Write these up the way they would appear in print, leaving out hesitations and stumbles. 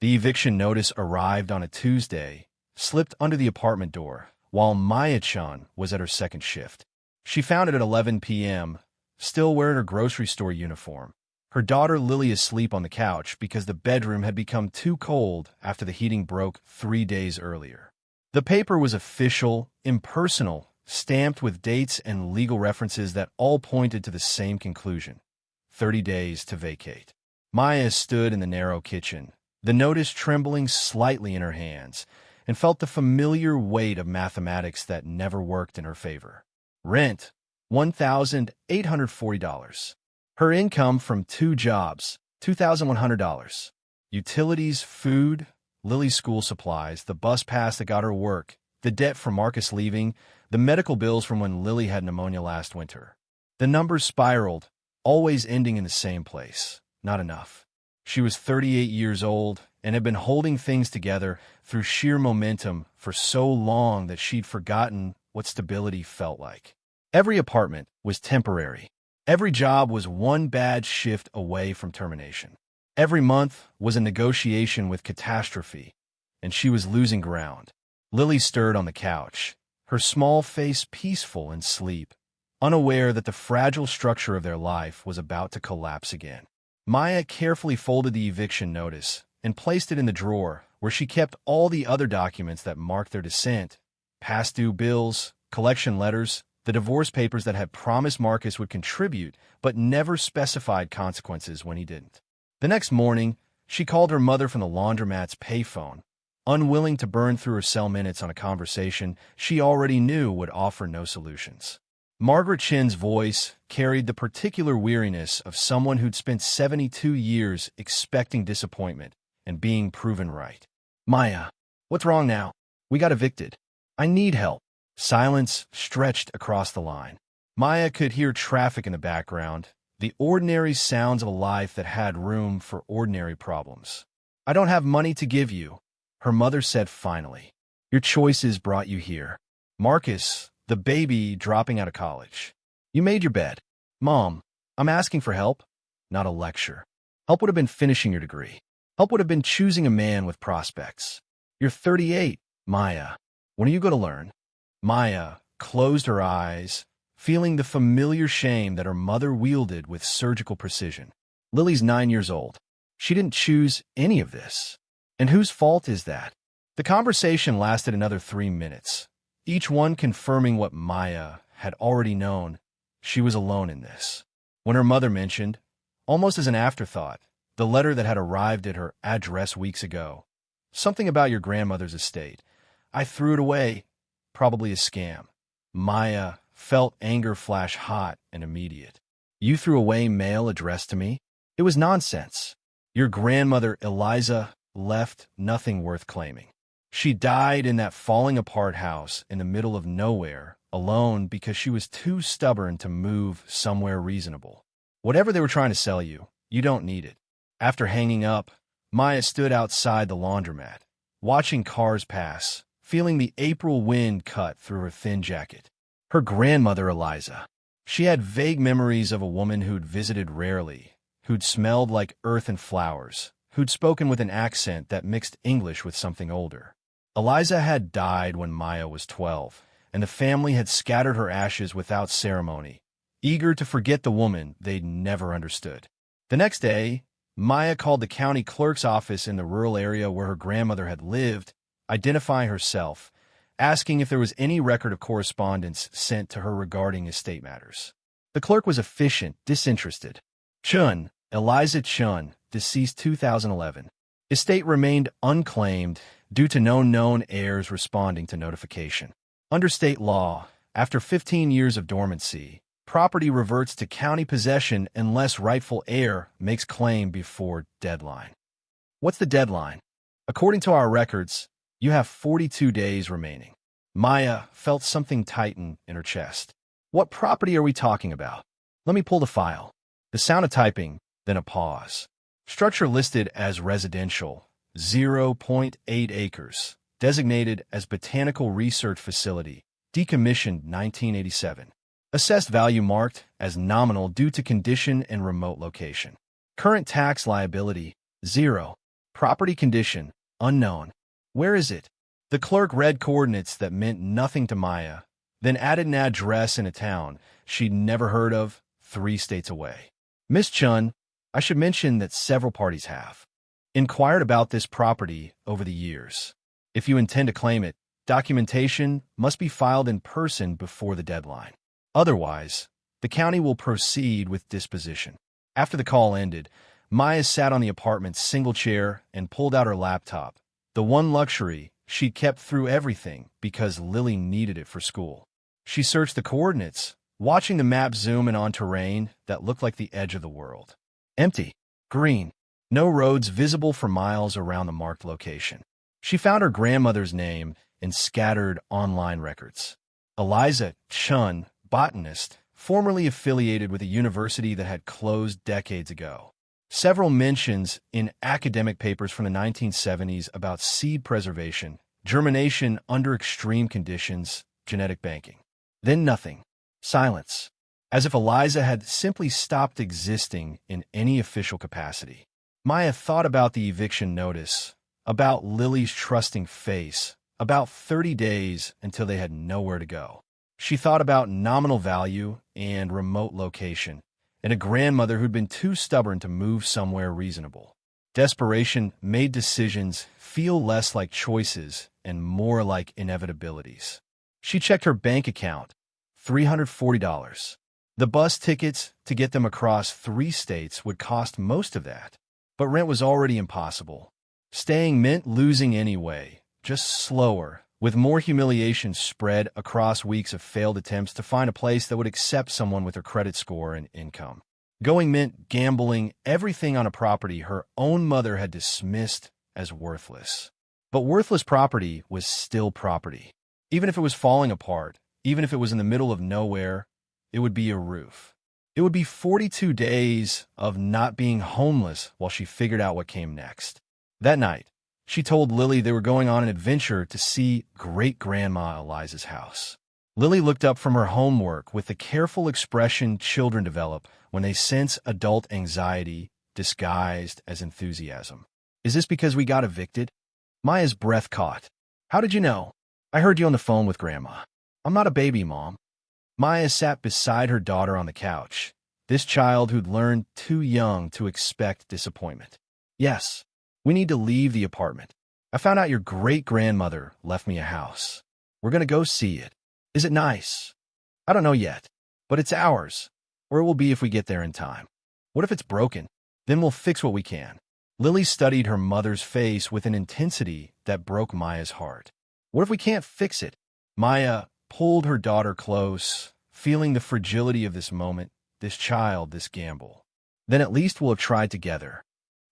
The eviction notice arrived on a Tuesday, slipped under the apartment door, while Maya Chen was at her second shift. She found it at 11 p.m., still wearing her grocery store uniform. Her daughter Lily asleep on the couch because the bedroom had become too cold after the heating broke 3 days earlier. The paper was official, impersonal, stamped with dates and legal references that all pointed to the same conclusion: 30 days to vacate. Maya stood in the narrow kitchen, the notice trembling slightly in her hands, and felt the familiar weight of mathematics that never worked in her favor. Rent, $1,840. Her income from 2 jobs, $2,100. Utilities, food, Lily's school supplies, the bus pass that got her work, the debt from Marcus leaving, the medical bills from when Lily had pneumonia last winter. The numbers spiraled, always ending in the same place. Not enough. She was 38 years old and had been holding things together through sheer momentum for so long that she'd forgotten what stability felt like. Every apartment was temporary. Every job was one bad shift away from termination. Every month was a negotiation with catastrophe, and she was losing ground. Lily stirred on the couch, her small face peaceful in sleep, unaware that the fragile structure of their life was about to collapse again. Maya carefully folded the eviction notice and placed it in the drawer where she kept all the other documents that marked their descent: past due bills, collection letters, the divorce papers that had promised Marcus would contribute but never specified consequences when he didn't. The next morning, she called her mother from the laundromat's payphone, unwilling to burn through her cell minutes on a conversation she already knew would offer no solutions. Margaret Chen's voice carried the particular weariness of someone who'd spent 72 years expecting disappointment and being proven right. "Maya, what's wrong now? We got evicted. I need help." Silence stretched across the line. Maya could hear traffic in the background, the ordinary sounds of a life that had room for ordinary problems. "I don't have money to give you," her mother said finally. "Your choices brought you here. Marcus, the baby dropping out of college. You made your bed. Mom, I'm asking for help, not a lecture. Help would have been finishing your degree. Help would have been choosing a man with prospects. You're 38, Maya. When are you going to learn?" Maya closed her eyes, feeling the familiar shame that her mother wielded with surgical precision. Lily's 9 years old. She didn't choose any of this. And whose fault is that? The conversation lasted another 3 minutes, each one confirming what Maya had already known. She was alone in this. When her mother mentioned, almost as an afterthought, the letter that had arrived at her address weeks ago, "Something about your grandmother's estate. I threw it away. Probably a scam." Maya felt anger flash hot and immediate. "You threw away mail addressed to me? It was nonsense. Your grandmother, Eliza, left nothing worth claiming. She died in that falling-apart house in the middle of nowhere, alone because she was too stubborn to move somewhere reasonable. Whatever they were trying to sell you, you don't need it." After hanging up, Maya stood outside the laundromat, watching cars pass, feeling the April wind cut through her thin jacket. Her grandmother, Eliza. She had vague memories of a woman who'd visited rarely, who'd smelled like earth and flowers, who'd spoken with an accent that mixed English with something older. Eliza had died when Maya was 12, and the family had scattered her ashes without ceremony, eager to forget the woman they'd never understood. The next day, Maya called the county clerk's office in the rural area where her grandmother had lived, identifying herself, asking if there was any record of correspondence sent to her regarding estate matters. The clerk was efficient, disinterested. "Chen, Eliza Chen, deceased 2011. Estate remained unclaimed due to no known heirs responding to notification. Under state law, after 15 years of dormancy, property reverts to county possession unless rightful heir makes claim before deadline." "What's the deadline?" "According to our records, you have 42 days remaining." Maya felt something tighten in her chest. "What property are we talking about? Let me pull the file." The sound of typing, then a pause. "Structure listed as residential, 0.8 acres, designated as Botanical Research Facility, decommissioned 1987. Assessed value marked as nominal due to condition and remote location. Current tax liability, 0. Property condition, unknown. Where is it? The clerk read coordinates that meant nothing to Maya, then added an address in a town she'd never heard of, 3 states away. Miss Chun, I should mention that several parties have inquired about this property over the years. If you intend to claim it, documentation must be filed in person before the deadline. Otherwise, the county will proceed with disposition. After the call ended, Maya sat on the apartment's single chair and pulled out her laptop, the one luxury she'd kept through everything because Lily needed it for school. She searched the coordinates, watching the map zoom in on terrain that looked like the edge of the world. Empty, green, no roads visible for miles around the marked location. She found her grandmother's name in scattered online records. Eliza Chun, botanist, formerly affiliated with a university that had closed decades ago. Several mentions in academic papers from the 1970s about seed preservation, germination under extreme conditions, genetic banking. Then nothing. Silence. As if Eliza had simply stopped existing in any official capacity. Maya thought about the eviction notice, about Lily's trusting face, about 30 days until they had nowhere to go. She thought about nominal value and remote location, and a grandmother who'd been too stubborn to move somewhere reasonable. Desperation made decisions feel less like choices and more like inevitabilities. She checked her bank account, $340. The bus tickets to get them across 3 states would cost most of that, but rent was already impossible. Staying meant losing anyway, just slower, with more humiliation spread across weeks of failed attempts to find a place that would accept someone with her credit score and income. Going meant gambling everything on a property her own mother had dismissed as worthless. But worthless property was still property. Even if it was falling apart, even if it was in the middle of nowhere, it would be a roof. It would be 42 days of not being homeless while she figured out what came next. That night, she told Lily they were going on an adventure to see great-grandma Eliza's house. Lily looked up from her homework with the careful expression children develop when they sense adult anxiety disguised as enthusiasm. Is this because we got evicted? Maya's breath caught. How did you know? I heard you on the phone with Grandma. I'm not a baby, Mom. Maya sat beside her daughter on the couch, this child who'd learned too young to expect disappointment. Yes, we need to leave the apartment. I found out your great-grandmother left me a house. We're going to go see it. Is it nice? I don't know yet, but it's ours, or it will be if we get there in time. What if it's broken? Then we'll fix what we can. Lily studied her mother's face with an intensity that broke Maya's heart. What if we can't fix it? Maya pulled her daughter close, feeling the fragility of this moment, this child, this gamble. Then at least we'll have tried together.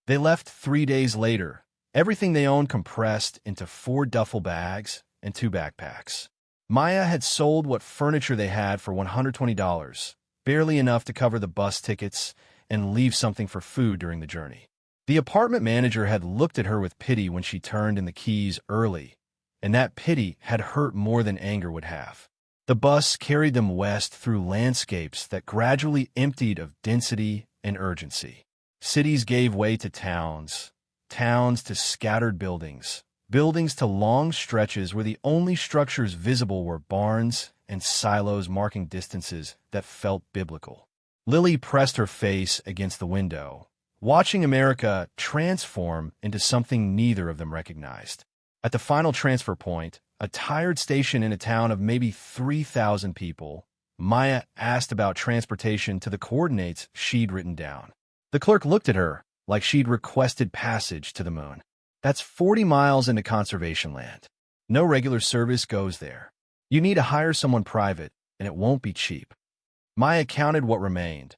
They left 3 days later, everything they owned compressed into 4 duffel bags and 2 backpacks. Maya had sold what furniture they had for $120, barely enough to cover the bus tickets and leave something for food during the journey. The apartment manager had looked at her with pity when she turned in the keys early, and that pity had hurt more than anger would have. The bus carried them west through landscapes that gradually emptied of density and urgency. Cities gave way to towns, towns to scattered buildings, buildings to long stretches where the only structures visible were barns and silos marking distances that felt biblical. Lily pressed her face against the window, watching America transform into something neither of them recognized. At the final transfer point, a tired station in a town of maybe 3,000 people, Maya asked about transportation to the coordinates she'd written down. The clerk looked at her like she'd requested passage to the moon. That's 40 miles into conservation land. No regular service goes there. You need to hire someone private, and it won't be cheap. Maya counted what remained.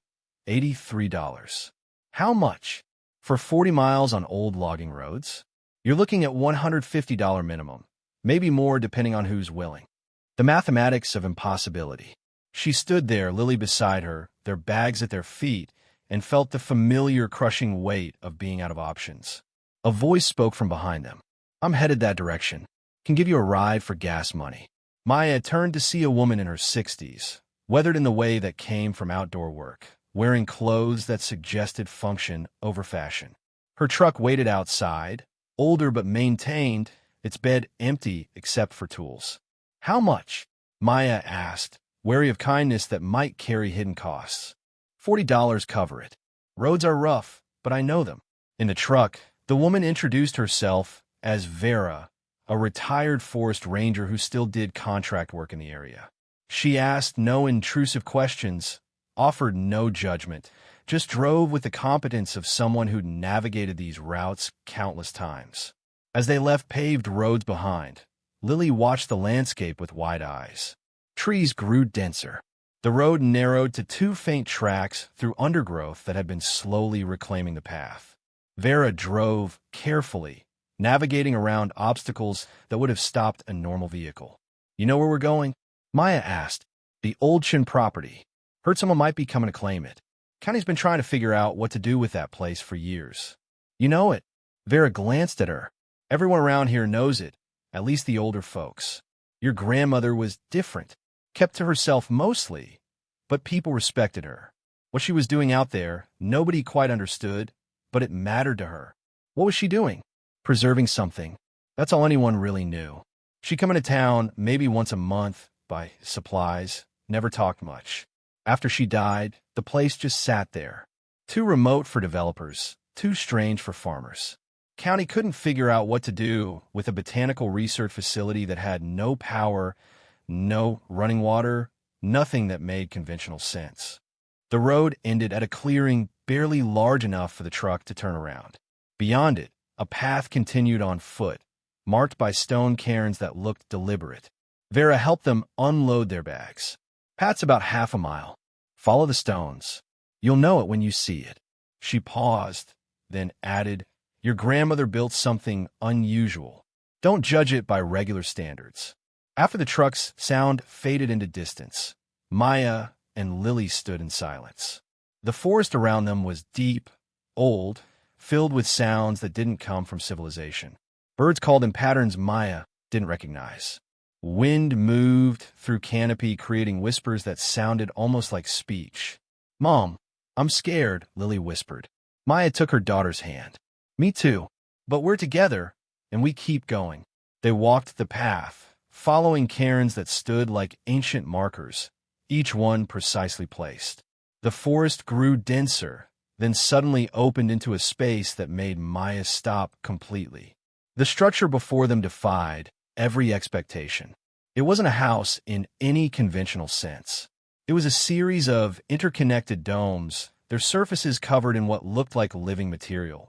$83. How much? For 40 miles on old logging roads? You're looking at $150 minimum, maybe more depending on who's willing. The mathematics of impossibility. She stood there, Lily beside her, their bags at their feet, and felt the familiar crushing weight of being out of options. A voice spoke from behind them. I'm headed that direction. Can give you a ride for gas money. Maya turned to see a woman in her 60s, weathered in the way that came from outdoor work, wearing clothes that suggested function over fashion. Her truck waited outside, older but maintained, its bed empty except for tools. "How much?" Maya asked, wary of kindness that might carry hidden costs. $40 cover it. Roads are rough, but I know them. In the truck, the woman introduced herself as Vera, a retired forest ranger who still did contract work in the area. She asked no intrusive questions, offered no judgment, just drove with the competence of someone who'd navigated these routes countless times. As they left paved roads behind, Lily watched the landscape with wide eyes. Trees grew denser. The road narrowed to two faint tracks through undergrowth that had been slowly reclaiming the path. Vera drove carefully, navigating around obstacles that would have stopped a normal vehicle. "You know where we're going?" Maya asked. "The Old Chen property. Heard someone might be coming to claim it. County's been trying to figure out what to do with that place for years." "You know it." Vera glanced at her. "Everyone around here knows it, at least the older folks. Your grandmother was different, kept to herself mostly, but people respected her. What she was doing out there, nobody quite understood, but it mattered to her. What was she doing? Preserving something. That's all anyone really knew. She'd come into town maybe once a month, buy supplies, never talked much. After she died, the place just sat there. Too remote for developers, too strange for farmers. County couldn't figure out what to do with a botanical research facility that had no power, no running water, nothing that made conventional sense. The road ended at a clearing barely large enough for the truck to turn around. Beyond it, a path continued on foot, marked by stone cairns that looked deliberate. Vera helped them unload their bags. "Path's about half a mile. Follow the stones. You'll know it when you see it." She paused, then added, "Your grandmother built something unusual. Don't judge it by regular standards." After the truck's sound faded into distance, Maya and Lily stood in silence. The forest around them was deep, old, filled with sounds that didn't come from civilization. Birds called in patterns Maya didn't recognize. Wind moved through canopy, creating whispers that sounded almost like speech. "Mom, I'm scared," Lily whispered. Maya took her daughter's hand. "Me too. But we're together, and we keep going." They walked the path, following cairns that stood like ancient markers, each one precisely placed. The forest grew denser, then suddenly opened into a space that made Maya stop completely. The structure before them defied every expectation. It wasn't a house in any conventional sense. It was a series of interconnected domes, their surfaces covered in what looked like living material.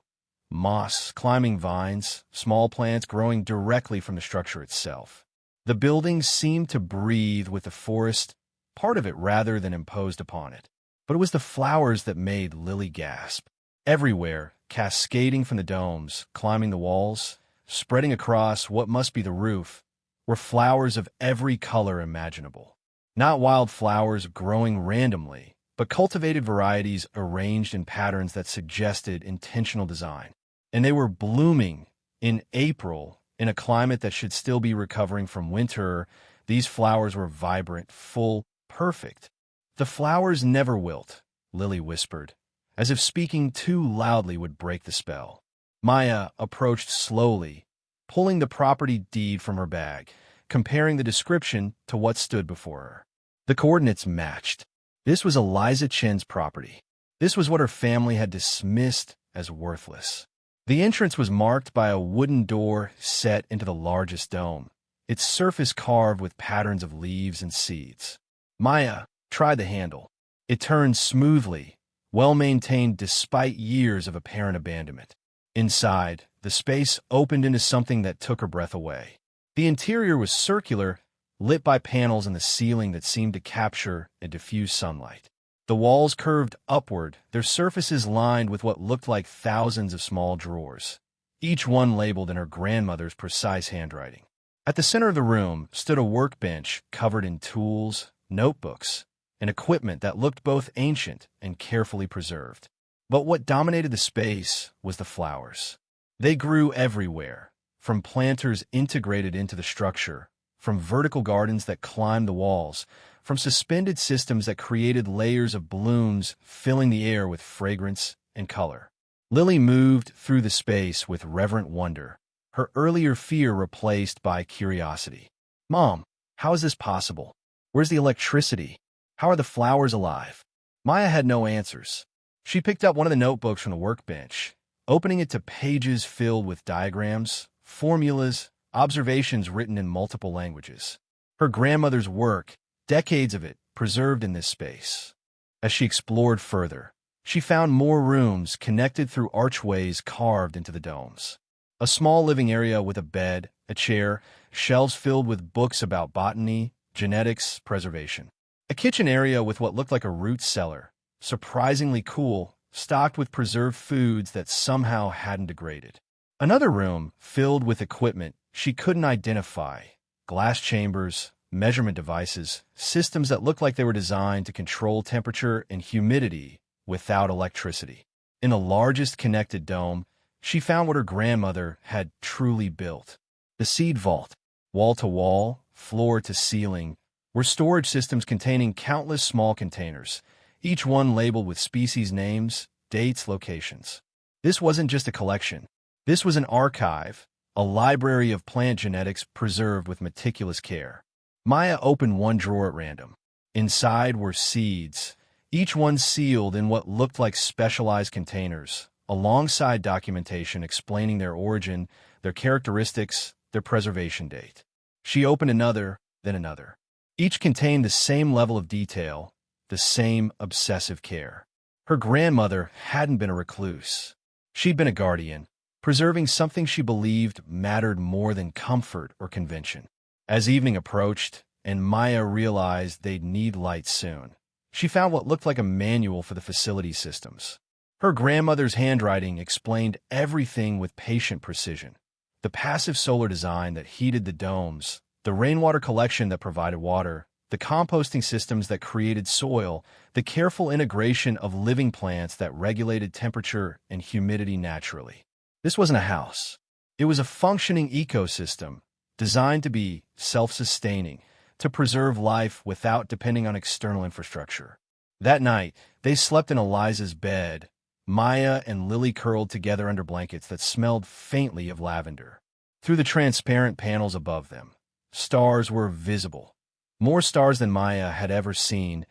Moss, climbing vines, small plants growing directly from the structure itself. The building seemed to breathe with the forest, part of it rather than imposed upon it. But it was the flowers that made Lily gasp. Everywhere, cascading from the domes, climbing the walls, spreading across what must be the roof, were flowers of every color imaginable. Not wild flowers growing randomly, but cultivated varieties arranged in patterns that suggested intentional design. And they were blooming in April, in a climate that should still be recovering from winter. These flowers were vibrant, full, perfect. "The flowers never wilt," Lily whispered, as if speaking too loudly would break the spell. Maya approached slowly, pulling the property deed from her bag, comparing the description to what stood before her. The coordinates matched. This was Eliza Chen's property. This was what her family had dismissed as worthless. The entrance was marked by a wooden door set into the largest dome, its surface carved with patterns of leaves and seeds. Maya tried the handle. It turned smoothly, well-maintained despite years of apparent abandonment. Inside, the space opened into something that took her breath away. The interior was circular, lit by panels in the ceiling that seemed to capture and diffuse sunlight. The walls curved upward, their surfaces lined with what looked like thousands of small drawers, each one labeled in her grandmother's precise handwriting. At the center of the room stood a workbench covered in tools, notebooks, and equipment that looked both ancient and carefully preserved. But what dominated the space was the flowers. They grew everywhere, from planters integrated into the structure, from vertical gardens that climbed the walls, from suspended systems that created layers of blooms filling the air with fragrance and color. Lily moved through the space with reverent wonder, her earlier fear replaced by curiosity. Mom, how is this possible? Where's the electricity? How are the flowers alive? Maya had no answers. She picked up one of the notebooks from the workbench, opening it to pages filled with diagrams, formulas, observations written in multiple languages. Her grandmother's work, decades of it, preserved in this space. As she explored further, she found more rooms connected through archways carved into the domes. A small living area with a bed, a chair, shelves filled with books about botany, genetics, preservation. A kitchen area with what looked like a root cellar, surprisingly cool, stocked with preserved foods that somehow hadn't degraded. Another room filled with equipment she couldn't identify, glass chambers, measurement devices, systems that looked like they were designed to control temperature and humidity without electricity. In the largest connected dome, she found what her grandmother had truly built. The seed vault, wall to wall, floor to ceiling, were storage systems containing countless small containers, each one labeled with species names, dates, locations. This wasn't just a collection. This was an archive, a library of plant genetics preserved with meticulous care. Maya opened one drawer at random. Inside were seeds, each one sealed in what looked like specialized containers, alongside documentation explaining their origin, their characteristics, their preservation date. She opened another, then another. Each contained the same level of detail, the same obsessive care. Her grandmother hadn't been a recluse. She'd been a guardian, preserving something she believed mattered more than comfort or convention. As evening approached, and Maya realized they'd need light soon, she found what looked like a manual for the facility systems. Her grandmother's handwriting explained everything with patient precision. The passive solar design that heated the domes, the rainwater collection that provided water, the composting systems that created soil, the careful integration of living plants that regulated temperature and humidity naturally. This wasn't a house. It was a functioning ecosystem designed to be self-sustaining, to preserve life without depending on external infrastructure. That night, they slept in Eliza's bed, Maya and Lily curled together under blankets that smelled faintly of lavender. Through the transparent panels above them, stars were visible. More stars than Maya had ever seen,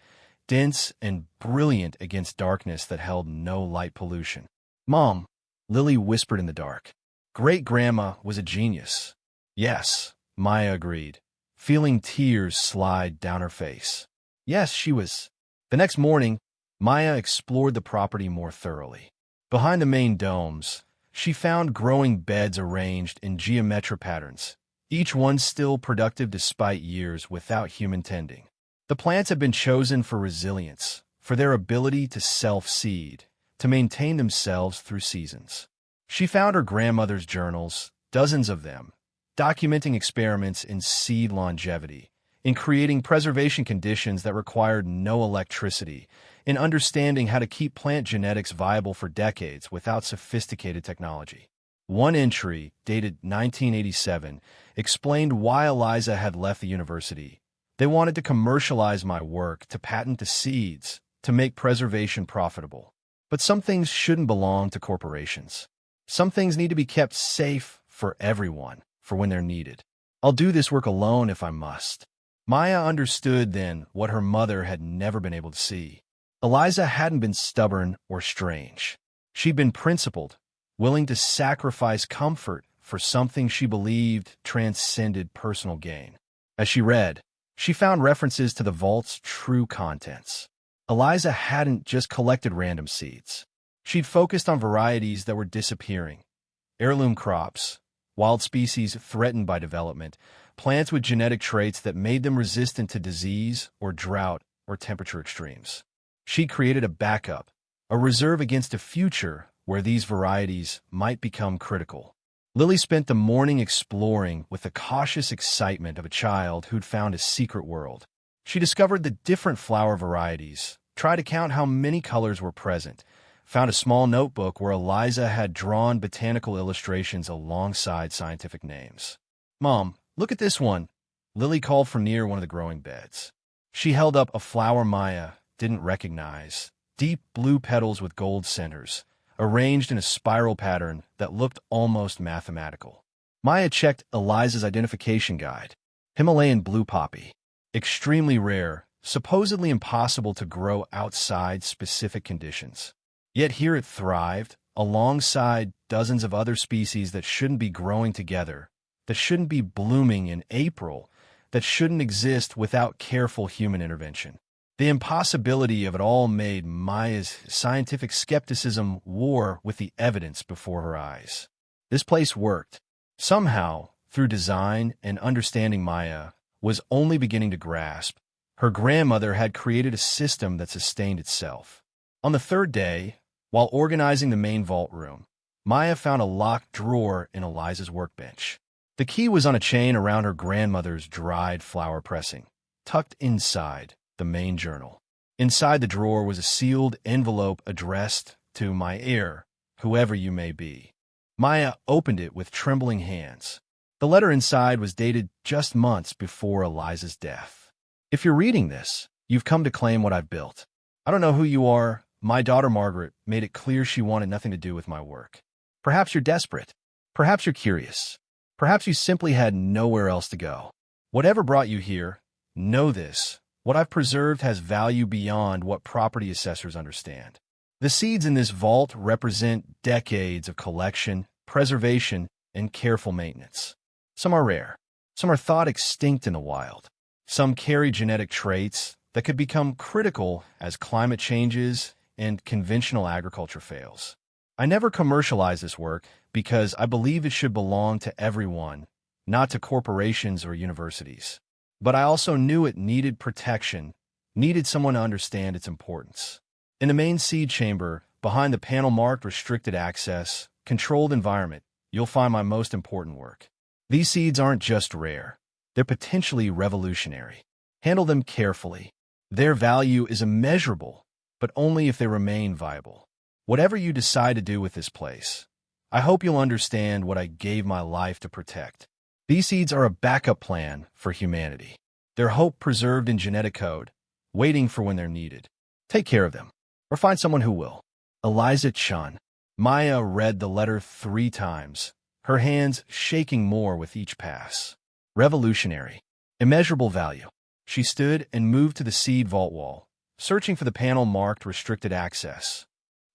dense and brilliant against darkness that held no light pollution. "Mom," Lily whispered in the dark. "Great-grandma was a genius." "Yes," Maya agreed, feeling tears slide down her face. "Yes, she was." The next morning, Maya explored the property more thoroughly. Behind the main domes, she found growing beds arranged in geometric patterns, each one still productive despite years without human tending. The plants had been chosen for resilience, for their ability to self-seed, to maintain themselves through seasons. She found her grandmother's journals, dozens of them, documenting experiments in seed longevity, in creating preservation conditions that required no electricity, in understanding how to keep plant genetics viable for decades without sophisticated technology. One entry, dated 1987, explained why Eliza had left the university. "They wanted to commercialize my work, to patent the seeds, to make preservation profitable. But some things shouldn't belong to corporations. Some things need to be kept safe for everyone, for when they're needed. I'll do this work alone if I must." Maya understood then what her mother had never been able to see. Eliza hadn't been stubborn or strange. She'd been principled, willing to sacrifice comfort for something she believed transcended personal gain. As she read, she found references to the vault's true contents. Eliza hadn't just collected random seeds. She'd focused on varieties that were disappearing, heirloom crops, wild species threatened by development, plants with genetic traits that made them resistant to disease or drought or temperature extremes. She created a backup, a reserve against a future where these varieties might become critical. Lily spent the morning exploring with the cautious excitement of a child who'd found a secret world. She discovered the different flower varieties, tried to count how many colors were present, found a small notebook where Eliza had drawn botanical illustrations alongside scientific names. "Mom, look at this one," Lily called from near one of the growing beds. She held up a flower Maya didn't recognize, deep blue petals with gold centers, arranged in a spiral pattern that looked almost mathematical. Maya checked Eliza's identification guide. Himalayan blue poppy. Extremely rare, supposedly impossible to grow outside specific conditions. Yet here it thrived, alongside dozens of other species that shouldn't be growing together, that shouldn't be blooming in April, that shouldn't exist without careful human intervention. The impossibility of it all made Maya's scientific skepticism war with the evidence before her eyes. This place worked. Somehow, through design and understanding Maya was only beginning to grasp, her grandmother had created a system that sustained itself. On the third day, while organizing the main vault room, Maya found a locked drawer in Eliza's workbench. The key was on a chain around her grandmother's dried flower pressing, tucked inside the main journal. Inside the drawer was a sealed envelope addressed to my heir, whoever you may be. Maya opened it with trembling hands. The letter inside was dated just months before Eliza's death. If you're reading this, you've come to claim what I've built. I don't know who you are. My daughter Margaret made it clear she wanted nothing to do with my work. Perhaps you're desperate. Perhaps you're curious. Perhaps you simply had nowhere else to go. Whatever brought you here, know this. What I've preserved has value beyond what property assessors understand. The seeds in this vault represent decades of collection, preservation, and careful maintenance. Some are rare. Some are thought extinct in the wild. Some carry genetic traits that could become critical as climate changes and conventional agriculture fails. I never commercialize this work because I believe it should belong to everyone, not to corporations or universities. But I also knew it needed protection, needed someone to understand its importance. In the main seed chamber, behind the panel marked Restricted Access, Controlled Environment, you'll find my most important work. These seeds aren't just rare. They're potentially revolutionary. Handle them carefully. Their value is immeasurable, but only if they remain viable. Whatever you decide to do with this place, I hope you'll understand what I gave my life to protect. These seeds are a backup plan for humanity. They're hope preserved in genetic code, waiting for when they're needed. Take care of them, or find someone who will. Maya Chen. Maya read the letter 3 times, her hands shaking more with each pass. Revolutionary. Immeasurable value. She stood and moved to the seed vault wall, searching for the panel marked Restricted Access.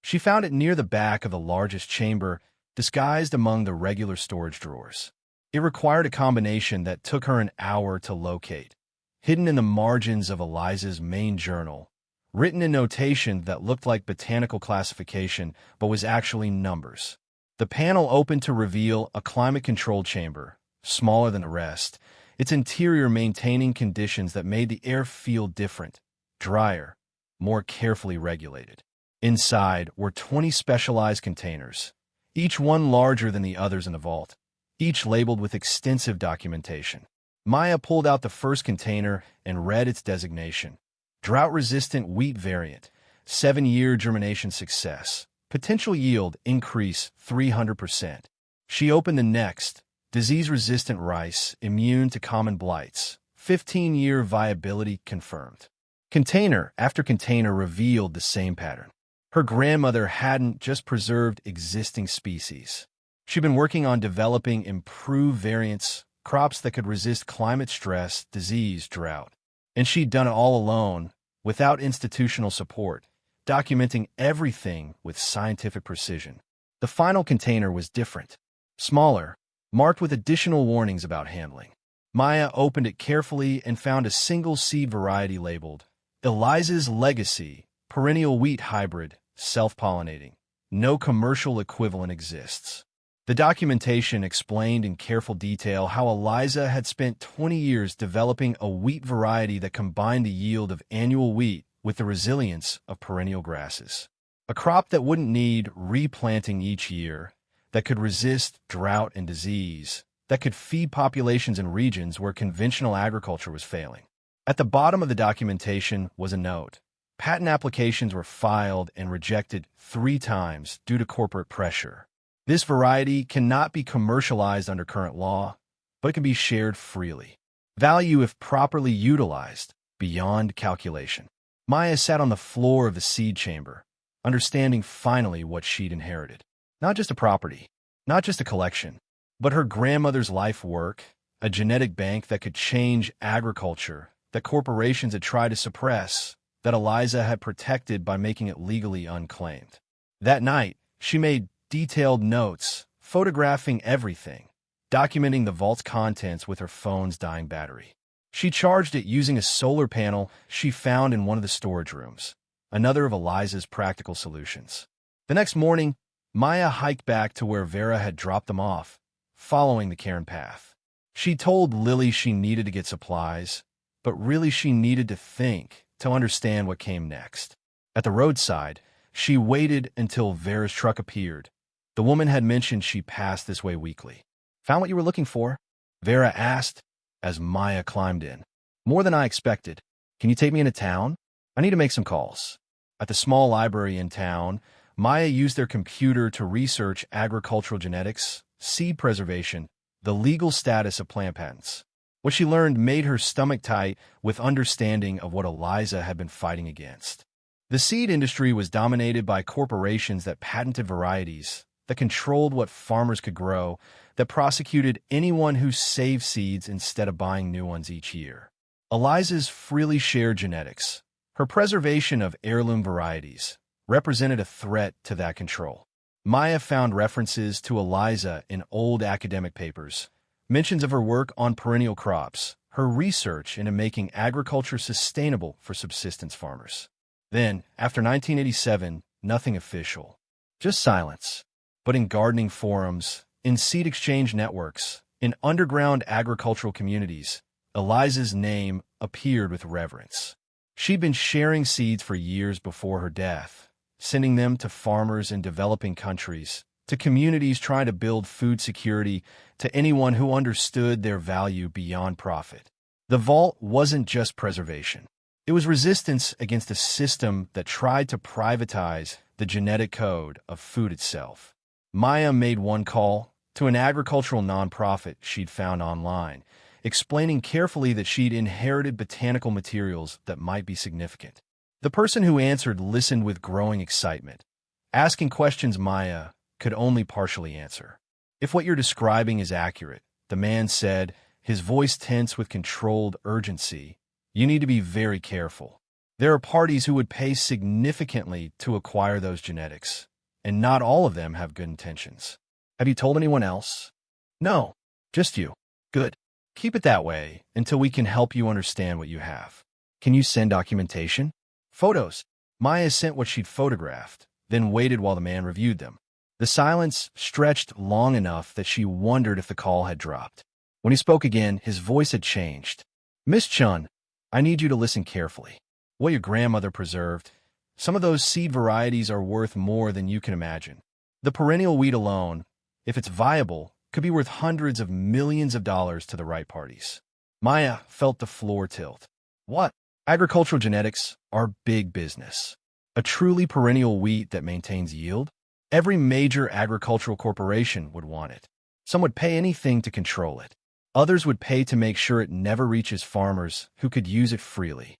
She found it near the back of the largest chamber, disguised among the regular storage drawers. It required a combination that took her an hour to locate. Hidden in the margins of Eliza's main journal, written in notation that looked like botanical classification but was actually numbers. The panel opened to reveal a climate-controlled chamber, smaller than the rest, its interior maintaining conditions that made the air feel different, drier, more carefully regulated. Inside were 20 specialized containers, each one larger than the others in the vault, each labeled with extensive documentation. Maya pulled out the first container and read its designation. Drought-resistant wheat variant, 7-year germination success, potential yield increase 300%. She opened the next, disease-resistant rice, immune to common blights, 15-year viability confirmed. Container after container revealed the same pattern. Her grandmother hadn't just preserved existing species. She'd been working on developing improved variants, crops that could resist climate stress, disease, drought. And she'd done it all alone, without institutional support, documenting everything with scientific precision. The final container was different. Smaller, marked with additional warnings about handling. Maya opened it carefully and found a single seed variety labeled Eliza's Legacy, perennial wheat hybrid, self-pollinating. No commercial equivalent exists. The documentation explained in careful detail how Eliza had spent 20 years developing a wheat variety that combined the yield of annual wheat with the resilience of perennial grasses. A crop that wouldn't need replanting each year, that could resist drought and disease, that could feed populations in regions where conventional agriculture was failing. At the bottom of the documentation was a note. Patent applications were filed and rejected 3 times due to corporate pressure. This variety cannot be commercialized under current law, but it can be shared freely. Value if properly utilized, beyond calculation. Maya sat on the floor of the seed chamber, understanding finally what she'd inherited. Not just a property, not just a collection, but her grandmother's life work, a genetic bank that could change agriculture, that corporations had tried to suppress, that Eliza had protected by making it legally unclaimed. That night, she made detailed notes, photographing everything, documenting the vault's contents with her phone's dying battery. She charged it using a solar panel she found in one of the storage rooms, another of Eliza's practical solutions. The next morning, Maya hiked back to where Vera had dropped them off, following the cairn path. She told Lily she needed to get supplies, but really she needed to think, to understand what came next. At the roadside, she waited until Vera's truck appeared. The woman had mentioned she passed this way weekly. "Found what you were looking for?" Vera asked as Maya climbed in. "More than I expected. Can you take me into town? I need to make some calls." At the small library in town, Maya used their computer to research agricultural genetics, seed preservation, the legal status of plant patents. What she learned made her stomach tight with understanding of what Eliza had been fighting against. The seed industry was dominated by corporations that patented varieties, that controlled what farmers could grow, that prosecuted anyone who saved seeds instead of buying new ones each year. Eliza's freely shared genetics, her preservation of heirloom varieties, represented a threat to that control. Maya found references to Eliza in old academic papers, mentions of her work on perennial crops, her research into making agriculture sustainable for subsistence farmers. Then, after 1987, nothing official. Just silence. But in gardening forums, in seed exchange networks, in underground agricultural communities, Eliza's name appeared with reverence. She'd been sharing seeds for years before her death, sending them to farmers in developing countries, to communities trying to build food security, to anyone who understood their value beyond profit. The vault wasn't just preservation. It was resistance against a system that tried to privatize the genetic code of food itself. Maya made one call to an agricultural nonprofit she'd found online, explaining carefully that she'd inherited botanical materials that might be significant. The person who answered listened with growing excitement, asking questions Maya could only partially answer. "If what you're describing is accurate," the man said, his voice tense with controlled urgency, "you need to be very careful. There are parties who would pay significantly to acquire those genetics, and not all of them have good intentions. Have you told anyone else?" "No, just you." "Good. Keep it that way until we can help you understand what you have. Can you send documentation?" "Photos." Maya sent what she'd photographed, then waited while the man reviewed them. The silence stretched long enough that she wondered if the call had dropped. When he spoke again, his voice had changed. "Miss Chun, I need you to listen carefully. What your grandmother preserved, some of those seed varieties are worth more than you can imagine. The perennial wheat alone, if it's viable, could be worth hundreds of millions of dollars to the right parties." Maya felt the floor tilt. "What?" "Agricultural genetics are big business. A truly perennial wheat that maintains yield? Every major agricultural corporation would want it. Some would pay anything to control it. Others would pay to make sure it never reaches farmers who could use it freely.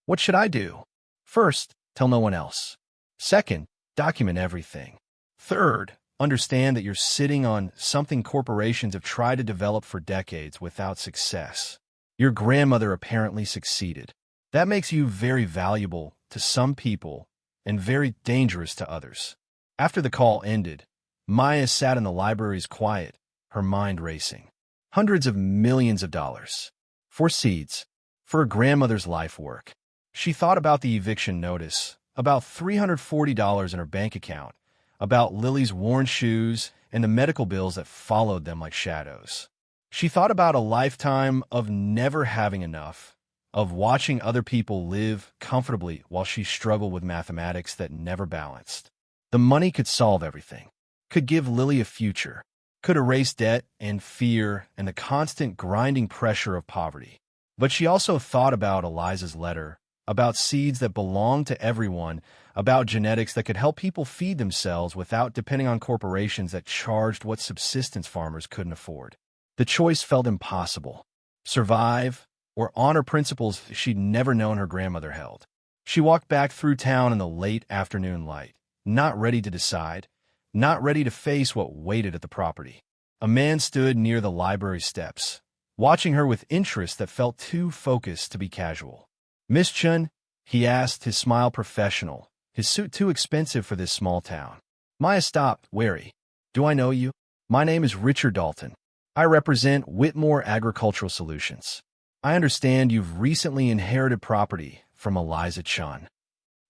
What should I do?" "First, tell no one else. Second, document everything. Third, understand that you're sitting on something corporations have tried to develop for decades without success. Your grandmother apparently succeeded. That makes you very valuable to some people and very dangerous to others." After the call ended, Maya sat in the library's quiet, her mind racing. Hundreds of millions of dollars. For seeds. For her grandmother's life work. She thought about the eviction notice, about $340 in her bank account, about Lily's worn shoes and the medical bills that followed them like shadows. She thought about a lifetime of never having enough, of watching other people live comfortably while she struggled with mathematics that never balanced. The money could solve everything, could give Lily a future, could erase debt and fear and the constant grinding pressure of poverty. But she also thought about Eliza's letter, about seeds that belong to everyone, about genetics that could help people feed themselves without depending on corporations that charged what subsistence farmers couldn't afford. The choice felt impossible. Survive or honor principles she'd never known her grandmother held. She walked back through town in the late afternoon light, not ready to decide, not ready to face what waited at the property. A man stood near the library steps, watching her with interest that felt too focused to be casual. "Miss Chen?" he asked, his smile professional, his suit too expensive for this small town. Maya stopped, wary. "Do I know you? My name is Richard Dalton. I represent Whitmore Agricultural Solutions. I understand you've recently inherited property from Eliza Chen.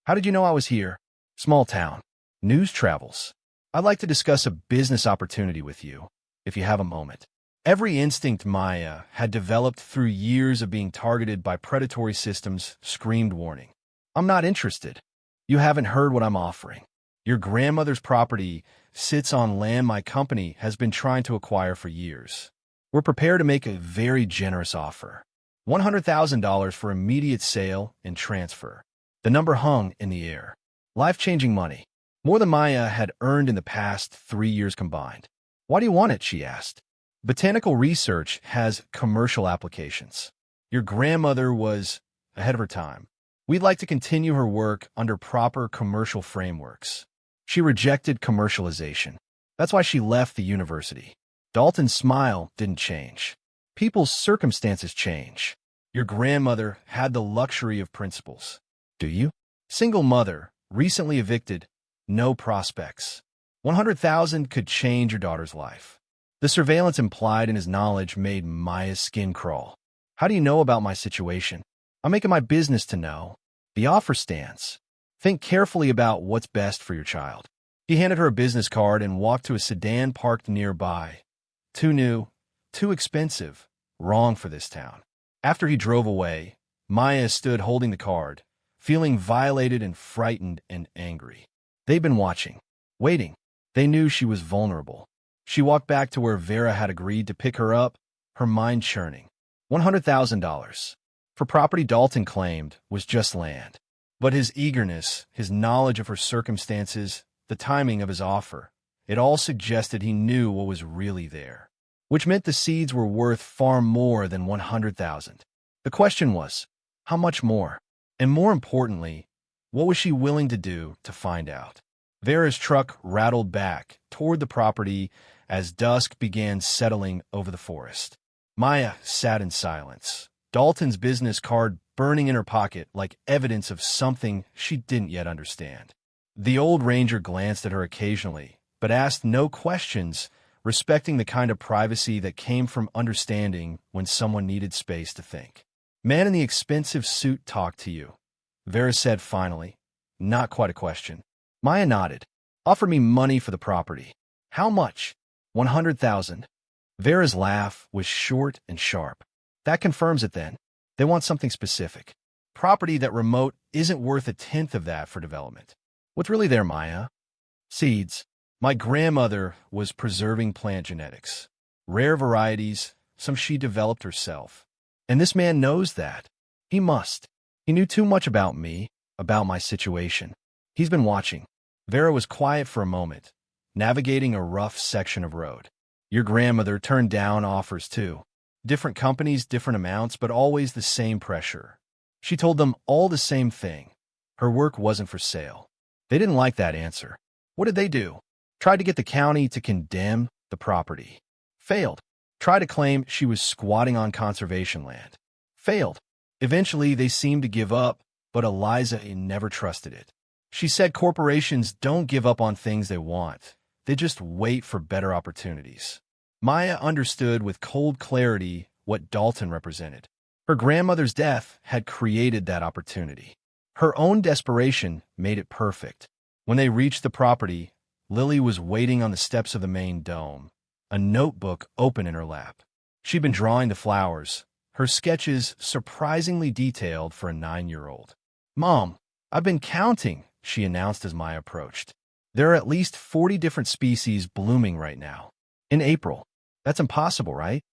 How did you know I was here?" "Small town. News travels. I'd like to discuss a business opportunity with you, if you have a moment." Every instinct Maya had developed through years of being targeted by predatory systems screamed warning. "I'm not interested. You haven't heard what I'm offering. Your grandmother's property sits on land my company has been trying to acquire for years. We're prepared to make a very generous offer. $100,000 for immediate sale and transfer." The number hung in the air. Life-changing money. More than Maya had earned in the past 3 years combined. "Why do you want it?" she asked. "Botanical research has commercial applications. Your grandmother was ahead of her time. We'd like to continue her work under proper commercial frameworks. She rejected commercialization. That's why she left the university." Dalton's smile didn't change. "People's circumstances change. Your grandmother had the luxury of principles. Do you? Single mother, recently evicted, no prospects. 100,000 could change your daughter's life." The surveillance implied in his knowledge made Maya's skin crawl. "How do you know about my situation?" "I'm making my business to know. The offer stands. Think carefully about what's best for your child." He handed her a business card and walked to a sedan parked nearby. Too new, too expensive, wrong for this town. After he drove away, Maya stood holding the card, feeling violated and frightened and angry. They'd been watching, waiting. They knew she was vulnerable. She walked back to where Vera had agreed to pick her up, her mind churning. $100,000 for property Dalton claimed was just land. But his eagerness, his knowledge of her circumstances, the timing of his offer, it all suggested he knew what was really there, which meant the seeds were worth far more than 100,000. The question was, how much more? And more importantly, what was she willing to do to find out? Vera's truck rattled back toward the property as dusk began settling over the forest. Maya sat in silence, Dalton's business card burning in her pocket like evidence of something she didn't yet understand. The old ranger glanced at her occasionally, but asked no questions, respecting the kind of privacy that came from understanding when someone needed space to think. "Man in the expensive suit talked to you," Vera said finally. Not quite a question. Maya nodded. "Offer me money for the property." "How much?" 100,000. Vera's laugh was short and sharp. "That confirms it then. They want something specific. Property that remote isn't worth 1/10 of that for development." "What's really there, Maya?" "Seeds. My grandmother was preserving plant genetics. Rare varieties, some she developed herself. And this man knows that. He must. He knew too much about me, about my situation. He's been watching." Vera was quiet for a moment, navigating a rough section of road. "Your grandmother turned down offers too. Different companies, different amounts, but always the same pressure. She told them all the same thing. Her work wasn't for sale. They didn't like that answer. What did they do? Tried to get the county to condemn the property. Failed. Tried to claim she was squatting on conservation land. Failed. Eventually, they seemed to give up, but Eliza never trusted it. She said corporations don't give up on things they want. They just wait for better opportunities." Maya understood with cold clarity what Dalton represented. Her grandmother's death had created that opportunity. Her own desperation made it perfect. When they reached the property, Lily was waiting on the steps of the main dome, a notebook open in her lap. She'd been drawing the flowers, her sketches surprisingly detailed for a 9-year-old. "Mom, I've been counting," she announced as Maya approached. "There are at least 40 different species blooming right now. In April. That's impossible, right?"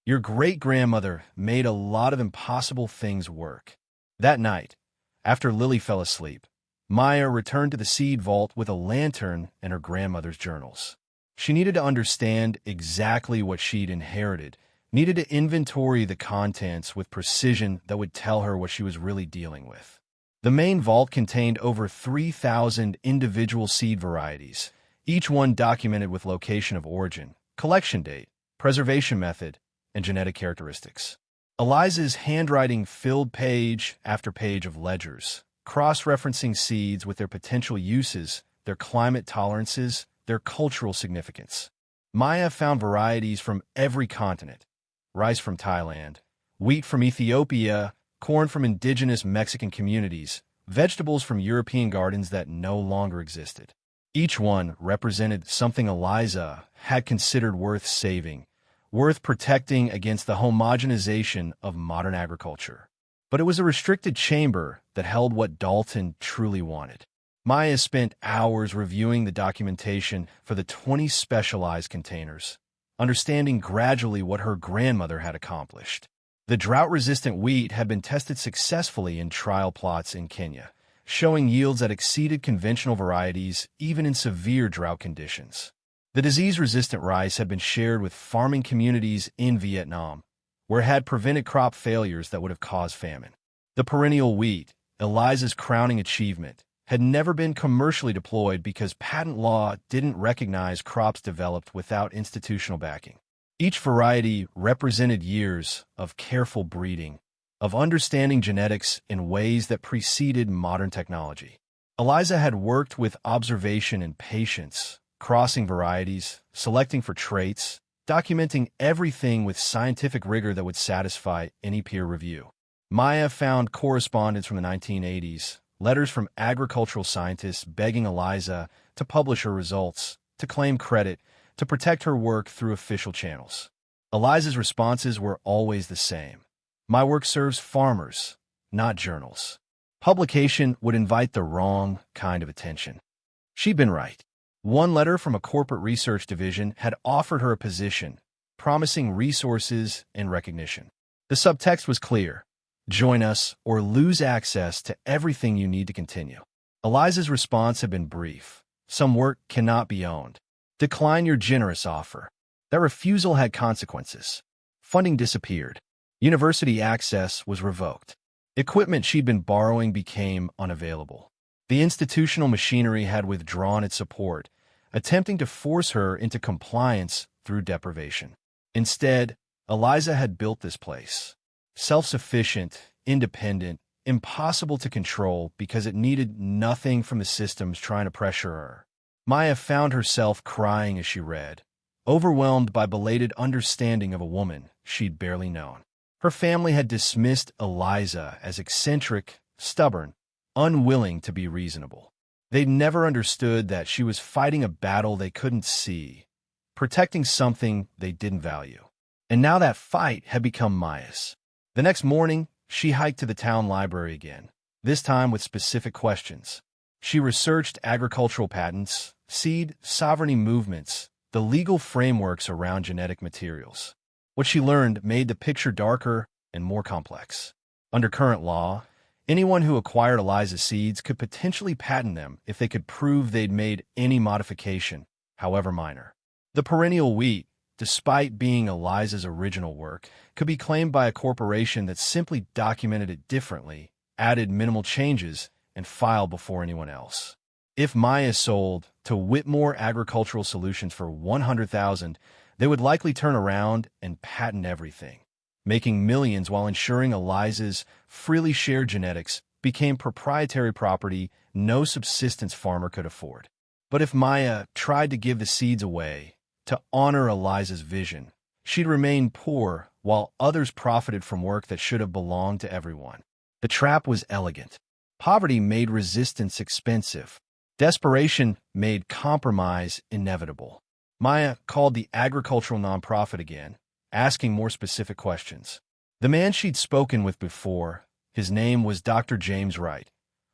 "Your great-grandmother made a lot of impossible things work." That night, after Lily fell asleep, Maya returned to the seed vault with a lantern and her grandmother's journals. She needed to understand exactly what she'd inherited, needed to inventory the contents with precision that would tell her what she was really dealing with. The main vault contained over 3,000 individual seed varieties, each one documented with location of origin, collection date, preservation method, and genetic characteristics. Eliza's handwriting filled page after page of ledgers, cross-referencing seeds with their potential uses, their climate tolerances, their cultural significance. Maya found varieties from every continent: rice from Thailand, wheat from Ethiopia, corn from indigenous Mexican communities, vegetables from European gardens that no longer existed. Each one represented something Eliza had considered worth saving, worth protecting against the homogenization of modern agriculture. But it was a restricted chamber that held what Dalton truly wanted. Maya spent hours reviewing the documentation for the 20 specialized containers, understanding gradually what her grandmother had accomplished. The drought-resistant wheat had been tested successfully in trial plots in Kenya, showing yields that exceeded conventional varieties even in severe drought conditions. The disease-resistant rice had been shared with farming communities in Vietnam, where it had prevented crop failures that would have caused famine. The perennial wheat, Eliza's crowning achievement, had never been commercially deployed because patent law didn't recognize crops developed without institutional backing. Each variety represented years of careful breeding, of understanding genetics in ways that preceded modern technology. Eliza had worked with observation and patience, crossing varieties, selecting for traits, documenting everything with scientific rigor that would satisfy any peer review. Maya found correspondence from the 1980s, letters from agricultural scientists begging Eliza to publish her results, to claim credit, to protect her work through official channels. Eliza's responses were always the same. My work serves farmers, not journals. Publication would invite the wrong kind of attention. She'd been right. One letter from a corporate research division had offered her a position, promising resources and recognition. The subtext was clear: join us or lose access to everything you need to continue. Eliza's response had been brief. Some work cannot be owned. Decline your generous offer. That refusal had consequences. Funding disappeared. University access was revoked. Equipment she'd been borrowing became unavailable. The institutional machinery had withdrawn its support, attempting to force her into compliance through deprivation. Instead, Eliza had built this place. Self-sufficient, independent, impossible to control because it needed nothing from the systems trying to pressure her. Maya found herself crying as she read, overwhelmed by belated understanding of a woman she'd barely known. Her family had dismissed Eliza as eccentric, stubborn, unwilling to be reasonable. They'd never understood that she was fighting a battle they couldn't see, protecting something they didn't value. And now that fight had become Maya's. The next morning, she hiked to the town library again, this time with specific questions. She researched agricultural patents, seed sovereignty movements, the legal frameworks around genetic materials. What she learned made the picture darker and more complex. Under current law, anyone who acquired Eliza's seeds could potentially patent them if they could prove they'd made any modification, however minor. The perennial wheat, despite being Eliza's original work, could be claimed by a corporation that simply documented it differently, added minimal changes, and filed before anyone else. If Maya sold to Whitmore Agricultural Solutions for $100,000, they would likely turn around and patent everything, making millions while ensuring Eliza's freely shared genetics became proprietary property no subsistence farmer could afford. But if Maya tried to give the seeds away, to honor Eliza's vision, she'd remain poor while others profited from work that should have belonged to everyone. The trap was elegant. Poverty made resistance expensive. Desperation made compromise inevitable. Maya called the agricultural nonprofit again, asking more specific questions. The man she'd spoken with before, his name was Dr. James Wright,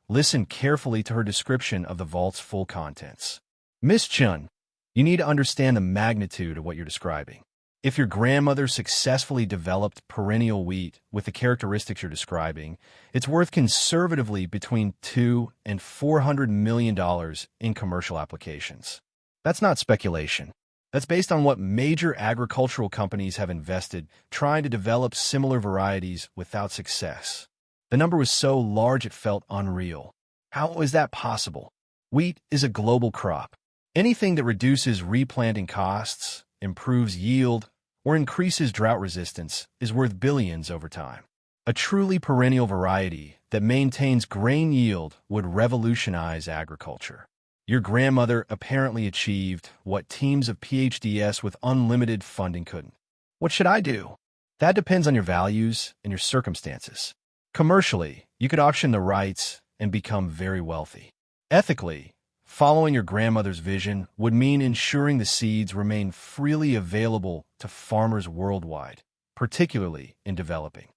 listened carefully to her description of the vault's full contents. Miss Chen, you need to understand the magnitude of what you're describing. If your grandmother successfully developed perennial wheat with the characteristics you're describing, it's worth conservatively between $200 and $400 million in commercial applications. That's not speculation. That's based on what major agricultural companies have invested trying to develop similar varieties without success. The number was so large it felt unreal. How is that possible? Wheat is a global crop. Anything that reduces replanting costs, improves yield, or increases drought resistance is worth billions over time. A truly perennial variety that maintains grain yield would revolutionize agriculture. Your grandmother apparently achieved what teams of PhDs with unlimited funding couldn't. What should I do? That depends on your values and your circumstances. Commercially, you could auction the rights and become very wealthy. Ethically, following your grandmother's vision would mean ensuring the seeds remain freely available to farmers worldwide, particularly in developing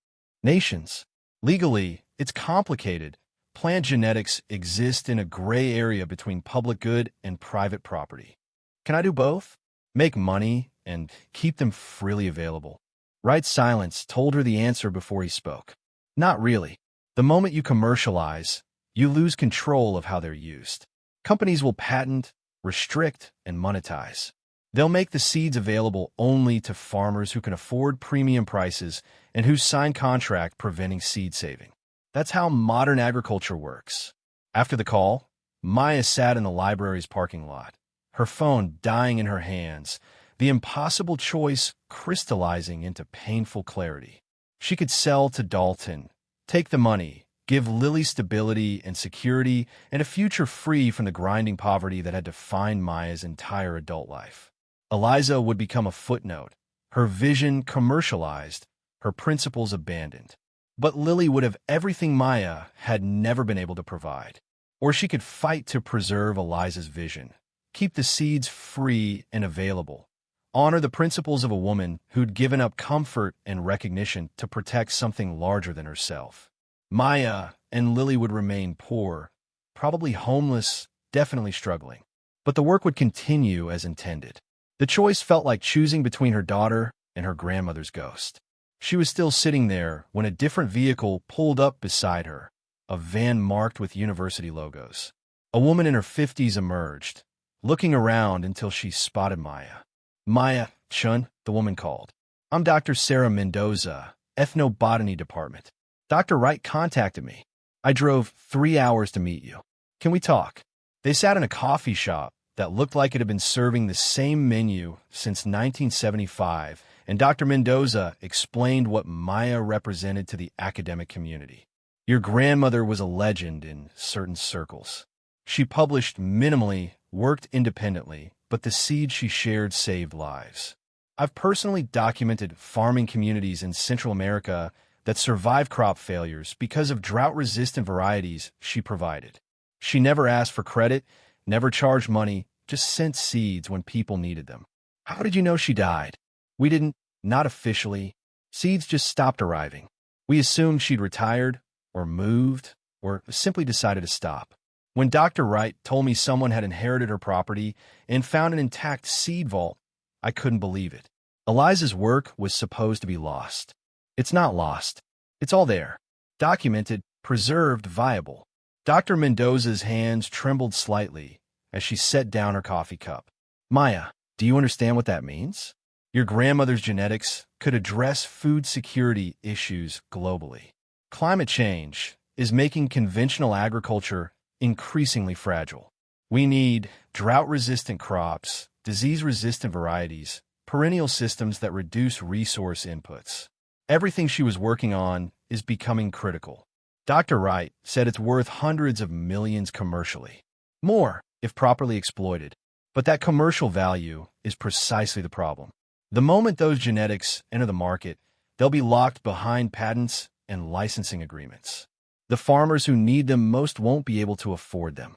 nations. Legally, it's complicated. Plant genetics exist in a gray area between public good and private property. Can I do both? Make money and keep them freely available? Wright's silence told her the answer before he spoke. Not really. The moment you commercialize, you lose control of how they're used. Companies will patent, restrict, and monetize. They'll make the seeds available only to farmers who can afford premium prices and who sign contract preventing seed saving. That's how modern agriculture works. After the call, Maya sat in the library's parking lot, her phone dying in her hands, the impossible choice crystallizing into painful clarity. She could sell to Dalton, take the money, give Lily stability and security, and a future free from the grinding poverty that had defined Maya's entire adult life. Eliza would become a footnote, her vision commercialized, her principles abandoned. But Lily would have everything Maya had never been able to provide. Or she could fight to preserve Eliza's vision, keep the seeds free and available, honor the principles of a woman who'd given up comfort and recognition to protect something larger than herself. Maya and Lily would remain poor, probably homeless, definitely struggling. But the work would continue as intended. The choice felt like choosing between her daughter and her grandmother's ghost. She was still sitting there when a different vehicle pulled up beside her, a van marked with university logos. A woman in her 50s emerged, looking around until she spotted Maya. Maya Chen, the woman called. I'm Dr. Sarah Mendoza, Ethnobotany Department. Dr. Wright contacted me. I drove 3 hours to meet you. Can we talk? They sat in a coffee shop that looked like it had been serving the same menu since 1975, and Dr. Mendoza explained what Maya represented to the academic community. Your grandmother was a legend in certain circles. She published minimally, worked independently, but the seeds she shared saved lives. I've personally documented farming communities in Central America that survived crop failures because of drought-resistant varieties she provided. She never asked for credit, never charged money, just sent seeds when people needed them. How did you know she died? We didn't, not officially. Seeds just stopped arriving. We assumed she'd retired, or moved, or simply decided to stop. When Dr. Wright told me someone had inherited her property and found an intact seed vault, I couldn't believe it. Eliza's work was supposed to be lost. It's not lost. It's all there. Documented, preserved, viable. Dr. Mendoza's hands trembled slightly as she set down her coffee cup. Maya, do you understand what that means? Your grandmother's genetics could address food security issues globally. Climate change is making conventional agriculture increasingly fragile. We need drought-resistant crops, disease-resistant varieties, perennial systems that reduce resource inputs. Everything she was working on is becoming critical. Dr. Wright said it's worth hundreds of millions commercially. More, if properly exploited. But that commercial value is precisely the problem. The moment those genetics enter the market, they'll be locked behind patents and licensing agreements. The farmers who need them most won't be able to afford them.